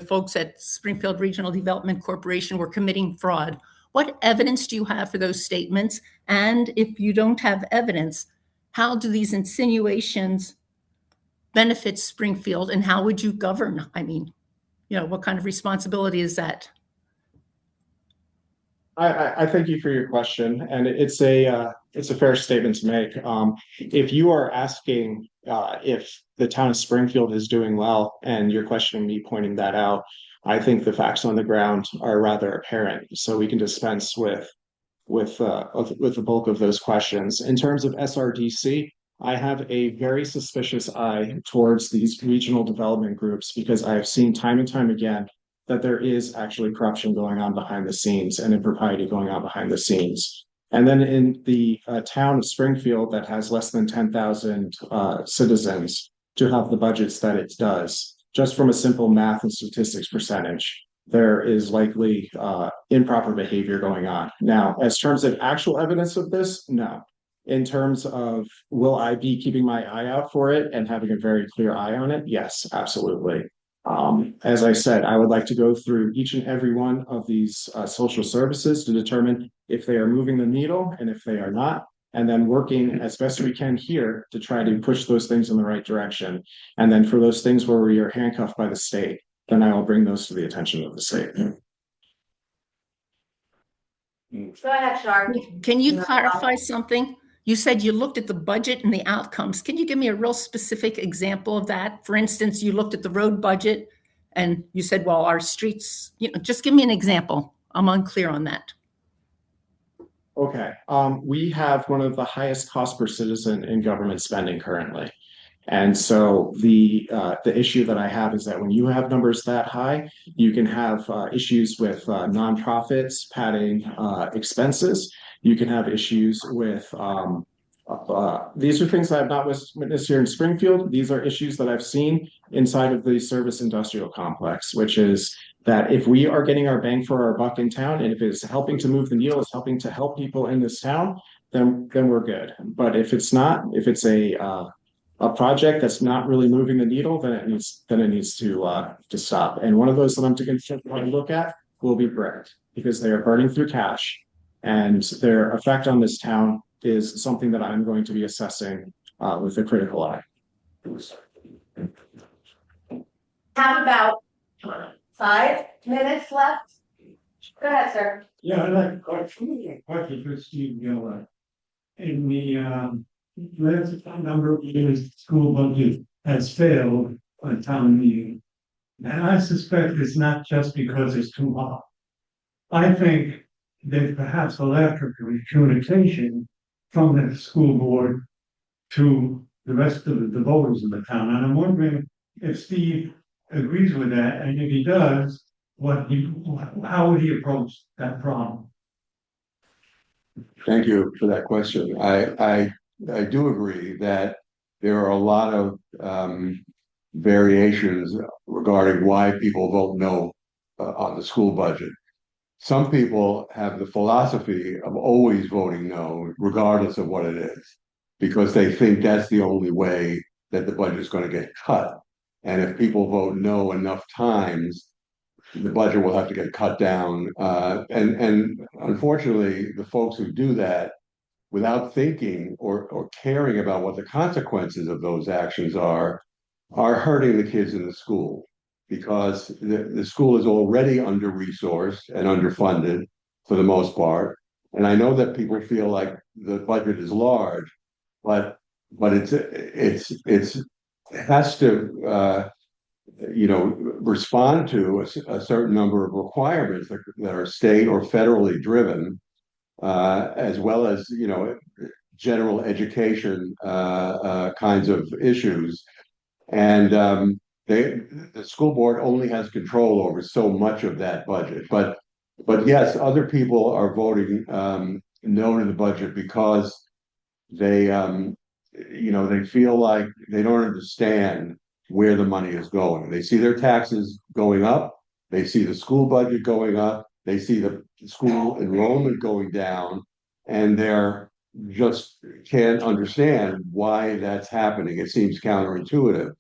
folks at Springfield Regional Development Corporation were committing fraud. What evidence do you have for those statements? And if you don't have evidence, how do these insinuations benefit Springfield, and how would you govern? I mean, what kind of responsibility is that? I thank you for your question, and it's a fair statement to make. If you are asking if the town of Springfield is doing well, and you're questioning me pointing that out, I think the facts on the ground are rather apparent. So we can dispense with the bulk of those questions. In terms of SRDC, I have a very suspicious eye towards these regional development groups because I have seen time and time again that there is actually corruption going on behind the scenes and impropriety going on behind the scenes. And then in the town of Springfield that has less than 10,000 citizens to have the budgets that it does, just from a simple math and statistics percentage, there is likely improper behavior going on. Now, as terms of actual evidence of this, no. In terms of will I be keeping my eye out for it and having a very clear eye on it? Yes, absolutely. As I said, I would like to go through each and every one of these social services to determine if they are moving the needle and if they are not, and then working as best we can here to try to push those things in the right direction. And then for those things where we are handcuffed by the state, then I will bring those to the attention of the state. Go ahead, Char. Can you clarify something? You said you looked at the budget and the outcomes. Can you give me a real specific example of that? For instance, you looked at the road budget and you said, well, our streets, just give me an example. I'm unclear on that. Okay. We have one of the highest cost per citizen in government spending currently. And so the issue that I have is that when you have numbers that high, you can have issues with nonprofits padding expenses. You can have issues with these are things that I've not witnessed here in Springfield. These are issues that I've seen inside of the service industrial complex, which is that if we are getting our bang for our buck in town, and if it's helping to move the needle, it's helping to help people in this town, then we're good. But if it's not, if it's a project that's not really moving the needle, then it needs to stop. And one of those that I'm going to look at will be Brent, because they are burning through cash, and their effect on this town is something that I'm going to be assessing with a critical eye. Have about 5 minutes left. Go ahead, sir. Yeah, I'd like question for Steve Gilbert. In the last number of years, the school budget has failed on town meeting. And I suspect it's not just because it's too hot. I think there's perhaps a lack of communication from the school board to the rest of the voters in the town. And I'm wondering if Steve agrees with that, and if he does, how would he approach that problem? Thank you for that question. I do agree that there are a lot of variations regarding why people vote no on the school budget. Some people have the philosophy of always voting no, regardless of what it is, because they think that's the only way that the budget is going to get cut. And if people vote no enough times, the budget will have to get cut down. And unfortunately, the folks who do that without thinking or caring about what the consequences of those actions are hurting the kids in the school. because the school is already under-resourced and underfunded for the most part. And I know that people feel like the budget is large, but it has to respond to a certain number of requirements that are state or federally driven, as well as general education kinds of issues. And the school board only has control over so much of that budget. But yes, other people are voting no to the budget because they they feel like they don't understand where the money is going. They see their taxes going up, they see the school budget going up, they see the school enrollment going down, and they're just can't understand why that's happening. It seems counterintuitive.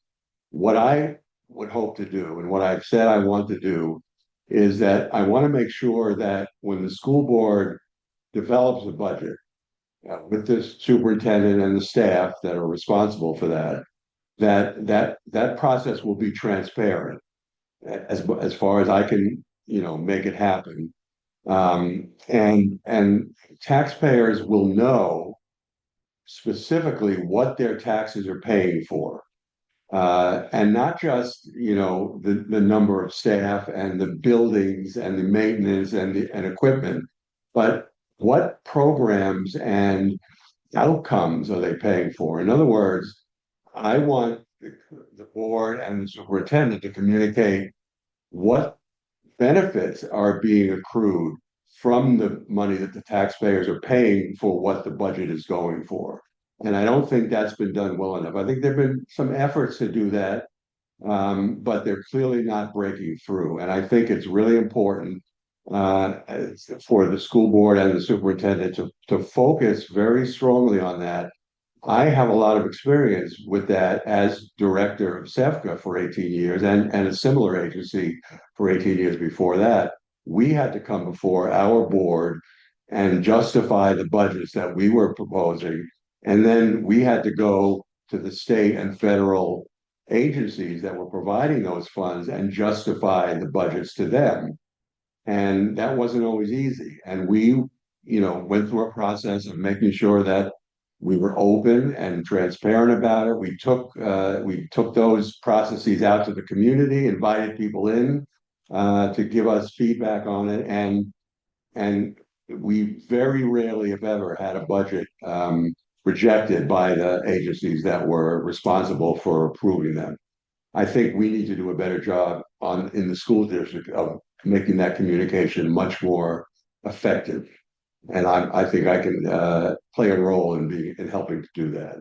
What I would hope to do, and what I've said I want to do, is that I want to make sure that when the school board develops a budget with the superintendent and the staff that are responsible for that, that process will be transparent as far as I can, make it happen. And taxpayers will know specifically what their taxes are paying for. And not just the number of staff and the buildings and the maintenance and equipment, but what programs and outcomes are they paying for? In other words, I want the board and the superintendent to communicate what benefits are being accrued from the money that the taxpayers are paying for what the budget is going for. And I don't think that's been done well enough. I think there have been some efforts to do that, but they're clearly not breaking through. And I think it's really important for the school board and the superintendent to focus very strongly on that. I have a lot of experience with that as director of SEFCA for 18 years and a similar agency for 18 years before that. We had to come before our board and justify the budgets that we were proposing. And then we had to go to the state and federal agencies that were providing those funds and justify the budgets to them. And that wasn't always easy. And we, went through a process of making sure that we were open and transparent about it. We took those processes out to the community, invited people in to give us feedback on it, and we very rarely, if ever, had a budget rejected by the agencies that were responsible for approving them. I think we need to do a better job in the school district of making that communication much more effective. And I think I can play a role in helping to do that.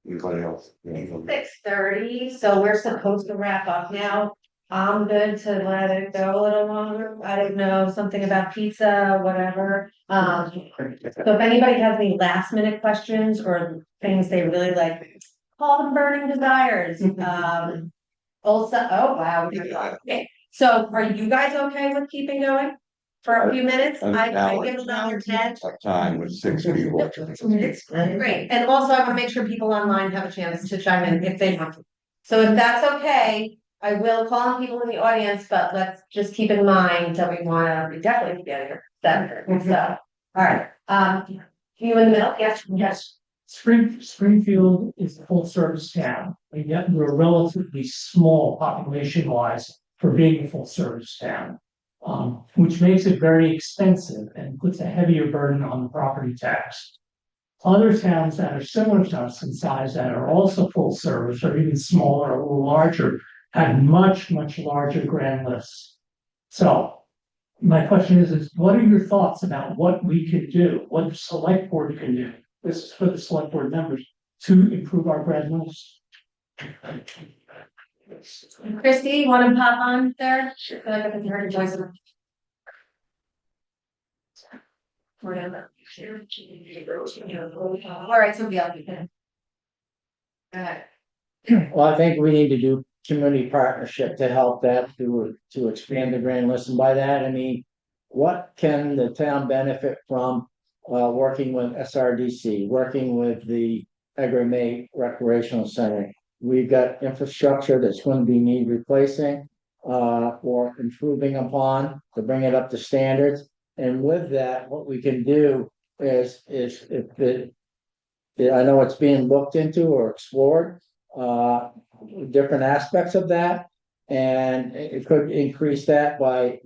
Anybody else? 6:30, so we're supposed to wrap up now. I'm good to let it go a little longer. I don't know, something about pizza, whatever. So if anybody has any last minute questions or things they really like, call them burning desires. Also, oh wow. Okay. So are you guys okay with keeping going for a few minutes? I give it another 10. Time with 6 people. It's great. And also I want to make sure people online have a chance to chime in if they want to. So if that's okay, I will call on people in the audience, but let's just keep in mind that we want to definitely get here. So, all right. You in the middle? Yes. Yes. Springfield is a full service town, and yet we're relatively small population wise for being a full service town. Which makes it very expensive and puts a heavier burden on the property tax. Other towns that are similar to us in size that are also full service or even smaller or a little larger have much, much larger grand lists. So my question is what are your thoughts about what we can do, what the select board can do? This is for the select board members to improve our grand list. Christy, you want to pop on there? I feel like I can hear your voice. All right, so yeah. Go ahead. Well, I think we need to do community partnership to help that to expand the grand list. And by that, I mean, what can the town benefit from working with SRDC, working with the Egremay Recreational Center, we've got infrastructure that's going to be need replacing or improving upon to bring it up to standards. And with that, what we can do is if it, I know it's being looked into or explored, different aspects of that. And it could increase that by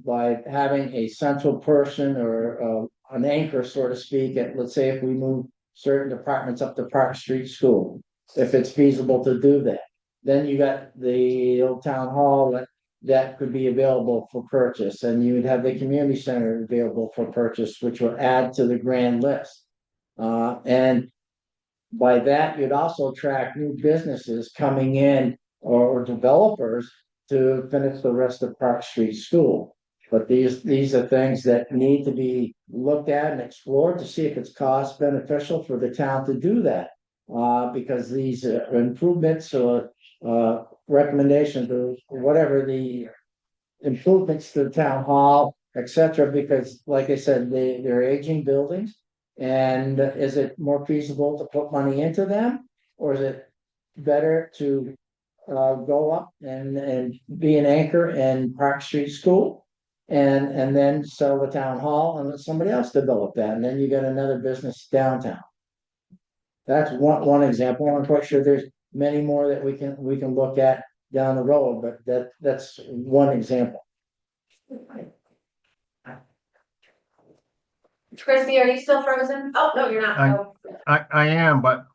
having a central person or an anchor, so to speak, at, let's say if we move certain departments up to Park Street School, if it's feasible to do that. Then you got the old town hall that could be available for purchase, and you would have the community center available for purchase, which will add to the grand list. And by that, you'd also attract new businesses coming in or developers to finish the rest of Park Street School. But these are things that need to be looked at and explored to see if it's cost beneficial for the town to do that. Because these improvements or recommendations or whatever the improvements to the town hall, etc. Because like I said, they're aging buildings. And is it more feasible to put money into them, or is it better to go up and be an anchor in Park Street School and then sell the town hall and let somebody else develop that, and then you got another business downtown. That's one example. I'm quite sure there's many more that we can look at down the road, but that's one example. Chrissy, are you still frozen? Oh, no, you're not. Oh. I am, but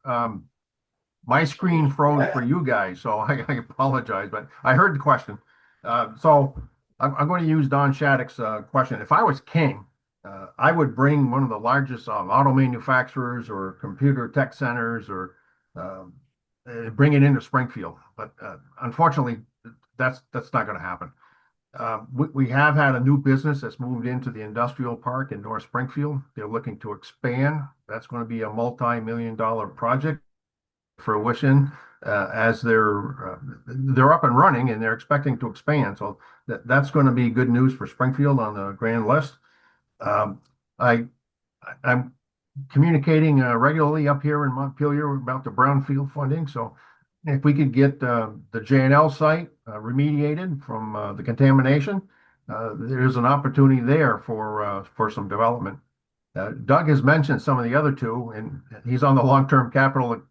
my screen froze for you guys, so I apologize, but I heard the question. So I'm going to use Don Shattuck's question. If I was king, I would bring one of the largest auto manufacturers or computer tech centers or bring it into Springfield. But unfortunately, that's not going to happen. We have had a new business that's moved into the industrial park in North Springfield. They're looking to expand. That's going to be a multi-million-dollar project fruition as they're up and running and they're expecting to expand. So that's going to be good news for Springfield on the grand list. I'm communicating regularly up here in Montpelier about the brownfield funding. So if we could get the J&L site remediated from the contamination, there's an opportunity there for some development. Doug has mentioned some of the other two, and he's on the long-term capital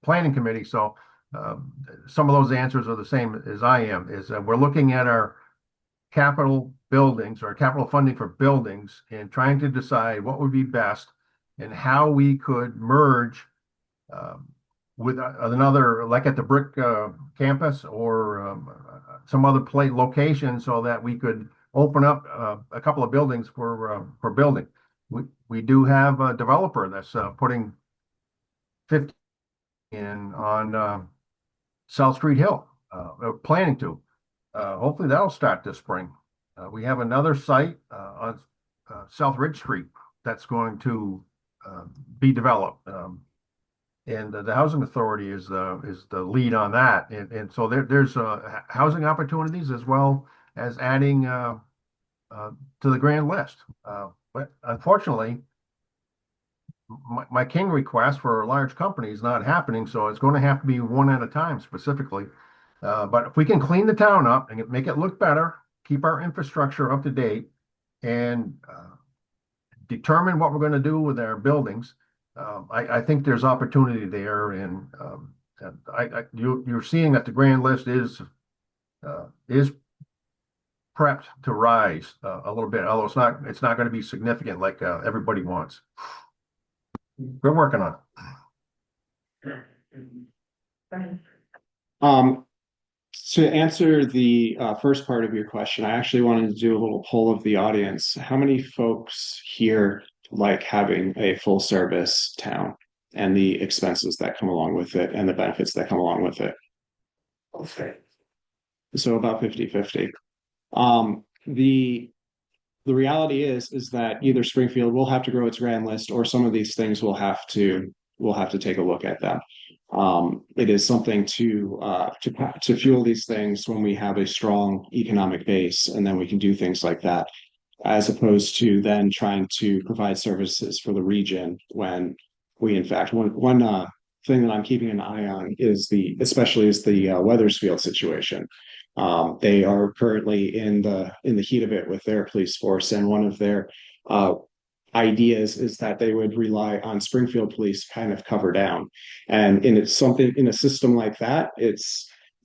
planning committee. So some of those answers are the same as I am. We're looking at our capital buildings or capital funding for buildings and trying to decide what would be best and how we could merge with another, like at the brick campus or some other location, so that we could open up a couple of buildings for building. We do have a developer that's putting 50 in on South Street Hill, planning to. Hopefully that'll start this spring. We have another site on South Ridge Street that's going to be developed. And the housing authority is the lead on that, and so there's housing opportunities as well as adding to the grand list. But unfortunately, my king request for a large company is not happening, so it's going to have to be one at a time specifically. But if we can clean the town up and make it look better, keep our infrastructure up to date, and determine what we're going to do with our buildings. I think there's opportunity there, and you're seeing that the grand list is prepped to rise a little bit, although it's not going to be significant like everybody wants. We're working on it. To answer the first part of your question, I actually wanted to do a little poll of the audience. How many folks here like having a full service town and the expenses that come along with it and the benefits that come along with it? Okay. So about 50-50. The reality is that either Springfield will have to grow its grand list, or some of these things we'll have to take a look at them. It is something to fuel these things when we have a strong economic base, and then we can do things like that, as opposed to then trying to provide services for the region when we, in fact, one thing that I'm keeping an eye on is the Weathersfield situation. They are currently in the heat of it with their police force, and one of their ideas is that they would rely on Springfield police to kind of cover down. And in a system like that,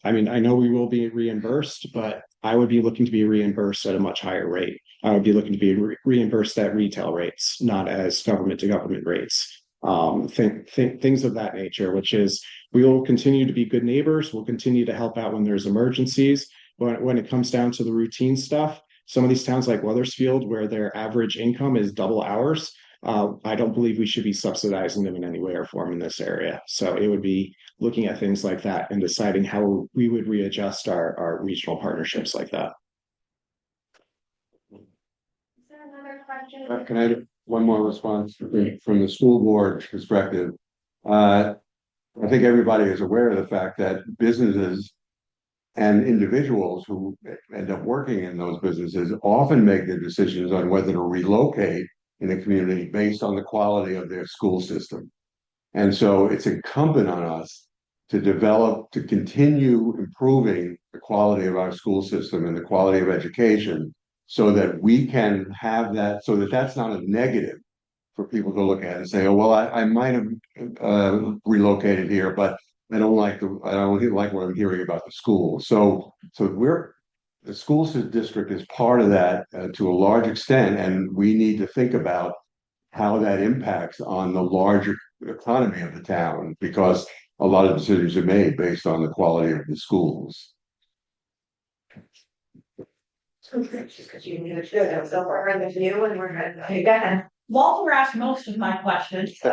I mean, I know we will be reimbursed, but I would be looking to be reimbursed at a much higher rate. I would be looking to be reimbursed at retail rates, not as government to government rates. Things of that nature, which is we will continue to be good neighbors. We'll continue to help out when there's emergencies. But when it comes down to the routine stuff, some of these towns like Weathersfield, where their average income is double ours, I don't believe we should be subsidizing them in any way or form in this area. So it would be looking at things like that and deciding how we would readjust our regional partnerships like that. Is there another question? Can I have one more response from the school board perspective? I think everybody is aware of the fact that businesses and individuals who end up working in those businesses often make their decisions on whether to relocate in a community based on the quality of their school system. And so it's incumbent on us to continue improving the quality of our school system and the quality of education so that we can have that, so that that's not a negative for people to look at and say, oh, well, I might have relocated here, but I don't like what I'm hearing about the school. So the school district is part of that to a large extent, and we need to think about how that impacts on the larger economy of the town, because a lot of decisions are made based on the quality of the schools. Because you knew it, so we're in the view and we're good. Okay, go ahead. Walter asked most of my questions. It's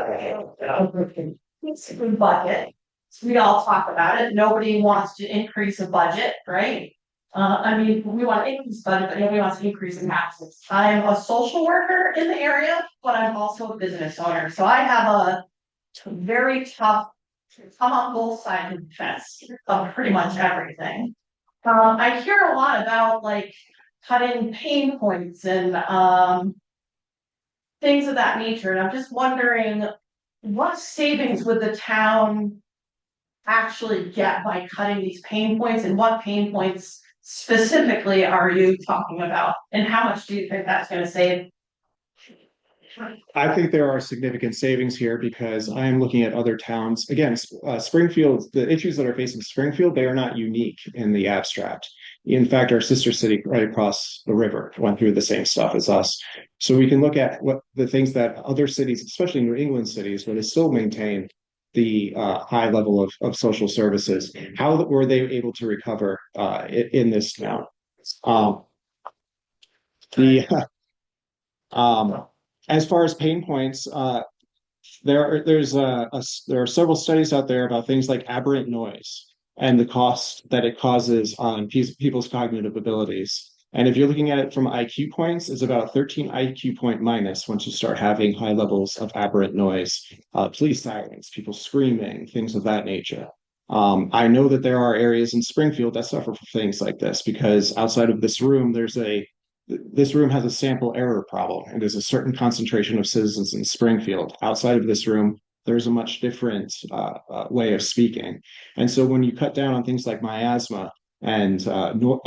a good budget. We all talk about it. Nobody wants to increase a budget, right? I mean, we want to increase budget, but nobody wants to increase in taxes. I'm a social worker in the area, but I'm also a business owner. So I have a very tough, I'm on both sides of the fence of pretty much everything. I hear a lot about like cutting pain points and things of that nature. And I'm just wondering, what savings would the town actually get by cutting these pain points, and what pain points specifically are you talking about, and how much do you think that's going to save? I think there are significant savings here because I am looking at other towns. Again, Springfield, the issues that are facing Springfield, they are not unique in the abstract. In fact, our sister city right across the river went through the same stuff as us. So we can look at what the things that other cities, especially New England cities, where they still maintain the high level of social services, how were they able to recover in this town? As far as pain points, there are several studies out there about things like aberrant noise and the cost that it causes on people's cognitive abilities. And if you're looking at it from IQ points, it's about 13 IQ point minus once you start having high levels of aberrant noise, police sirens, people screaming, things of that nature. I know that there are areas in Springfield that suffer from things like this because outside of this room, this room has a sample error problem, and there's a certain concentration of citizens in Springfield. Outside of this room, there's a much different way of speaking. And so when you cut down on things like miasma and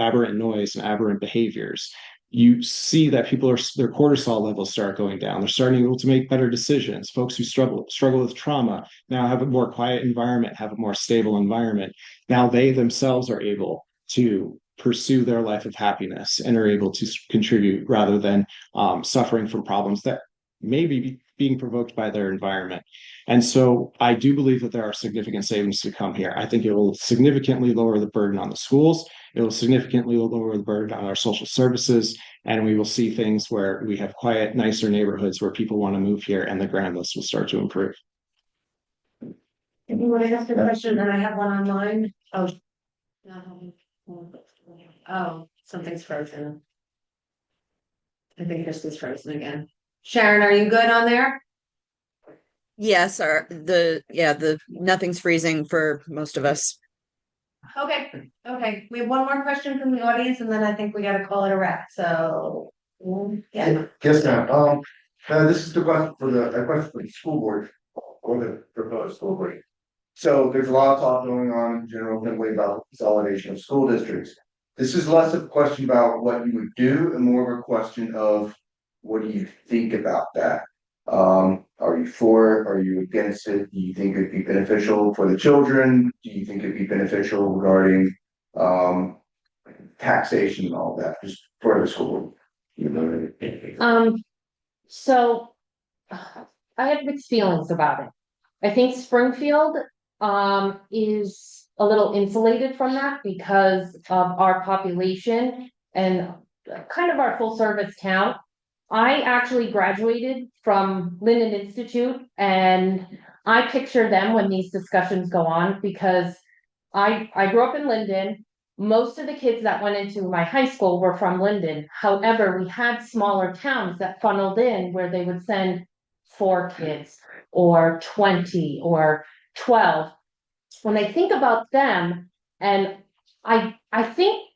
aberrant noise and aberrant behaviors, you see that their cortisol levels start going down. They're starting able to make better decisions. Folks who struggle with trauma now have a more quiet environment, have a more stable environment. Now they themselves are able to pursue their life of happiness and are able to contribute rather than suffering from problems that may be being provoked by their environment. And so I do believe that there are significant savings to come here. I think it will significantly lower the burden on the schools. It will significantly lower the burden on our social services. And we will see things where we have quiet, nicer neighborhoods where people want to move here and the grand list will start to improve. If you want to ask a question, then I have one online. Oh, something's frozen. I think this is frozen again. Sharon, are you good on there? Yes, the nothing's freezing for most of us. Okay, we have one more question from the audience, and then I think we got to call it a wrap. So, yeah. Yes, ma'am. This is the question for the school board or the proposed school board. So there's a lot of talk going on in general assembly about consolidation of school districts. This is less of a question about what you would do and more of a question of what do you think about that? Are you for it? Are you against it? Do you think it'd be beneficial for the children? Do you think it'd be beneficial regarding taxation and all that, just for the school? So I have mixed feelings about it. I think Springfield is a little insulated from that because of our population and kind of our full service town. I actually graduated from Linden Institute and I picture them when these discussions go on because I grew up in Linden. Most of the kids that went into my high school were from Linden. However, we had smaller towns that funneled in where they would send 4 kids or 20 or 12. When I think about them, and I think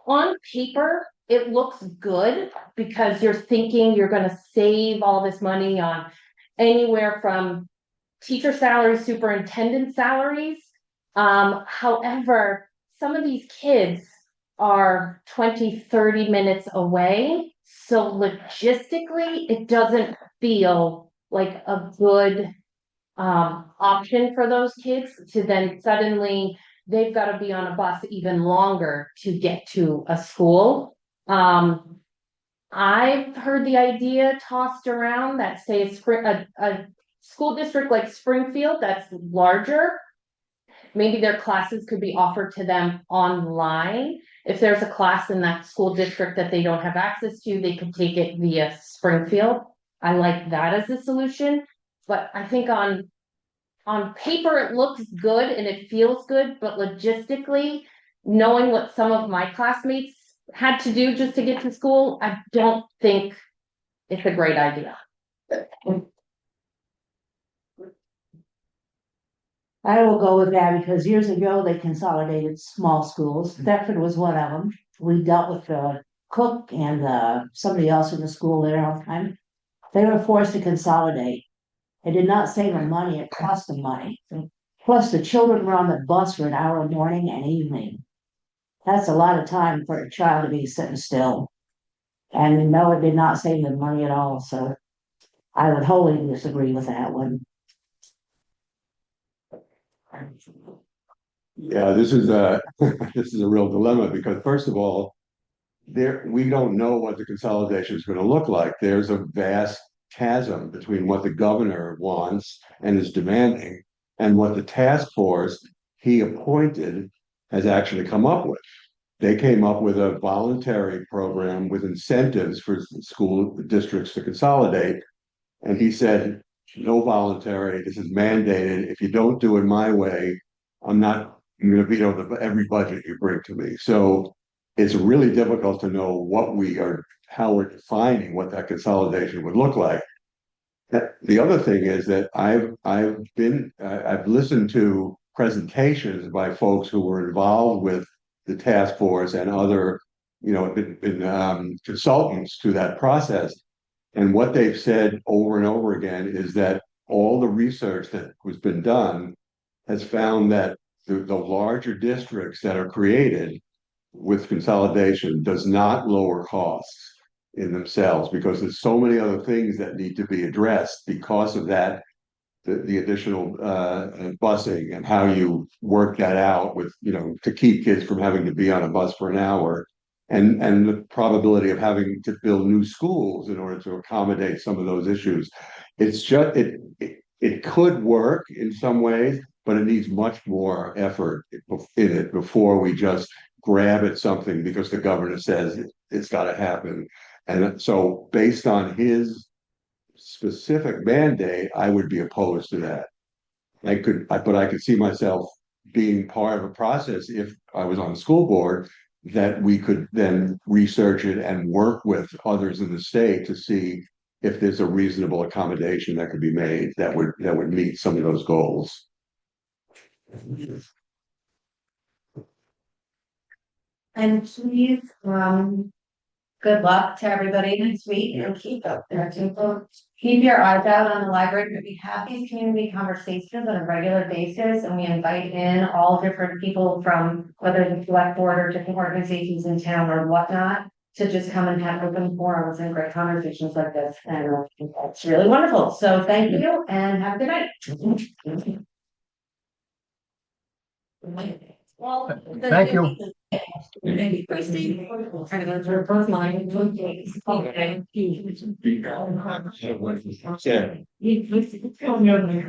on paper, it looks good because you're thinking you're going to save all this money on anywhere from teacher salaries, superintendent salaries. However, some of these kids are 20, 30 minutes away. So logistically, it doesn't feel like a good option for those kids to then suddenly they've got to be on a bus even longer to get to a school. I've heard the idea tossed around that say a school district like Springfield that's larger, maybe their classes could be offered to them online. If there's a class in that school district that they don't have access to, they could take it via Springfield. I like that as a solution, but I think on paper, it looks good and it feels good, but logistically, knowing what some of my classmates had to do just to get to school, I don't think it's a great idea. I will go with that because years ago they consolidated small schools. Thetford was one of them. We dealt with the cook and somebody else in the school there all the time. They were forced to consolidate. It did not save them money, it cost them money. Plus the children were on the bus for an hour morning and evening. That's a lot of time for a child to be sitting still. And no, it did not save them money at all, so I would wholly disagree with that one. Yeah, this is a this is a real dilemma because first of all, we don't know what the consolidation is going to look like. There's a vast chasm between what the governor wants and is demanding and what the task force he appointed has actually come up with. They came up with a voluntary program with incentives for school districts to consolidate. And he said, no voluntary, this is mandated. If you don't do it my way, I'm going to veto every budget you bring to me. So it's really difficult to know how we're defining what that consolidation would look like. The other thing is that I've listened to presentations by folks who were involved with the task force and other, consultants to that process. And what they've said over and over again is that all the research that has been done has found that the larger districts that are created with consolidation does not lower costs in themselves because there's so many other things that need to be addressed because of that, the additional busing and how you work that out with, to keep kids from having to be on a bus for an hour and the probability of having to build new schools in order to accommodate some of those issues. It's just, it could work in some ways, but it needs much more effort in it before we just grab at something because the governor says it's got to happen. And so based on his specific mandate, I would be opposed to that. But I could see myself being part of a process if I was on the school board that we could then research it and work with others in the state to see if there's a reasonable accommodation that could be made that would meet some of those goals. And please, Good luck to everybody next week and keep your eyes out on the library, but we have these community conversations on a regular basis and we invite in all different people from whether the select board or different organizations in town or whatnot to just come and have open forums and great conversations like this. And it's really wonderful. So thank you and have a good night. Well, Thank you. Maybe Christine. Trying to go through both mine. Okay. Yeah.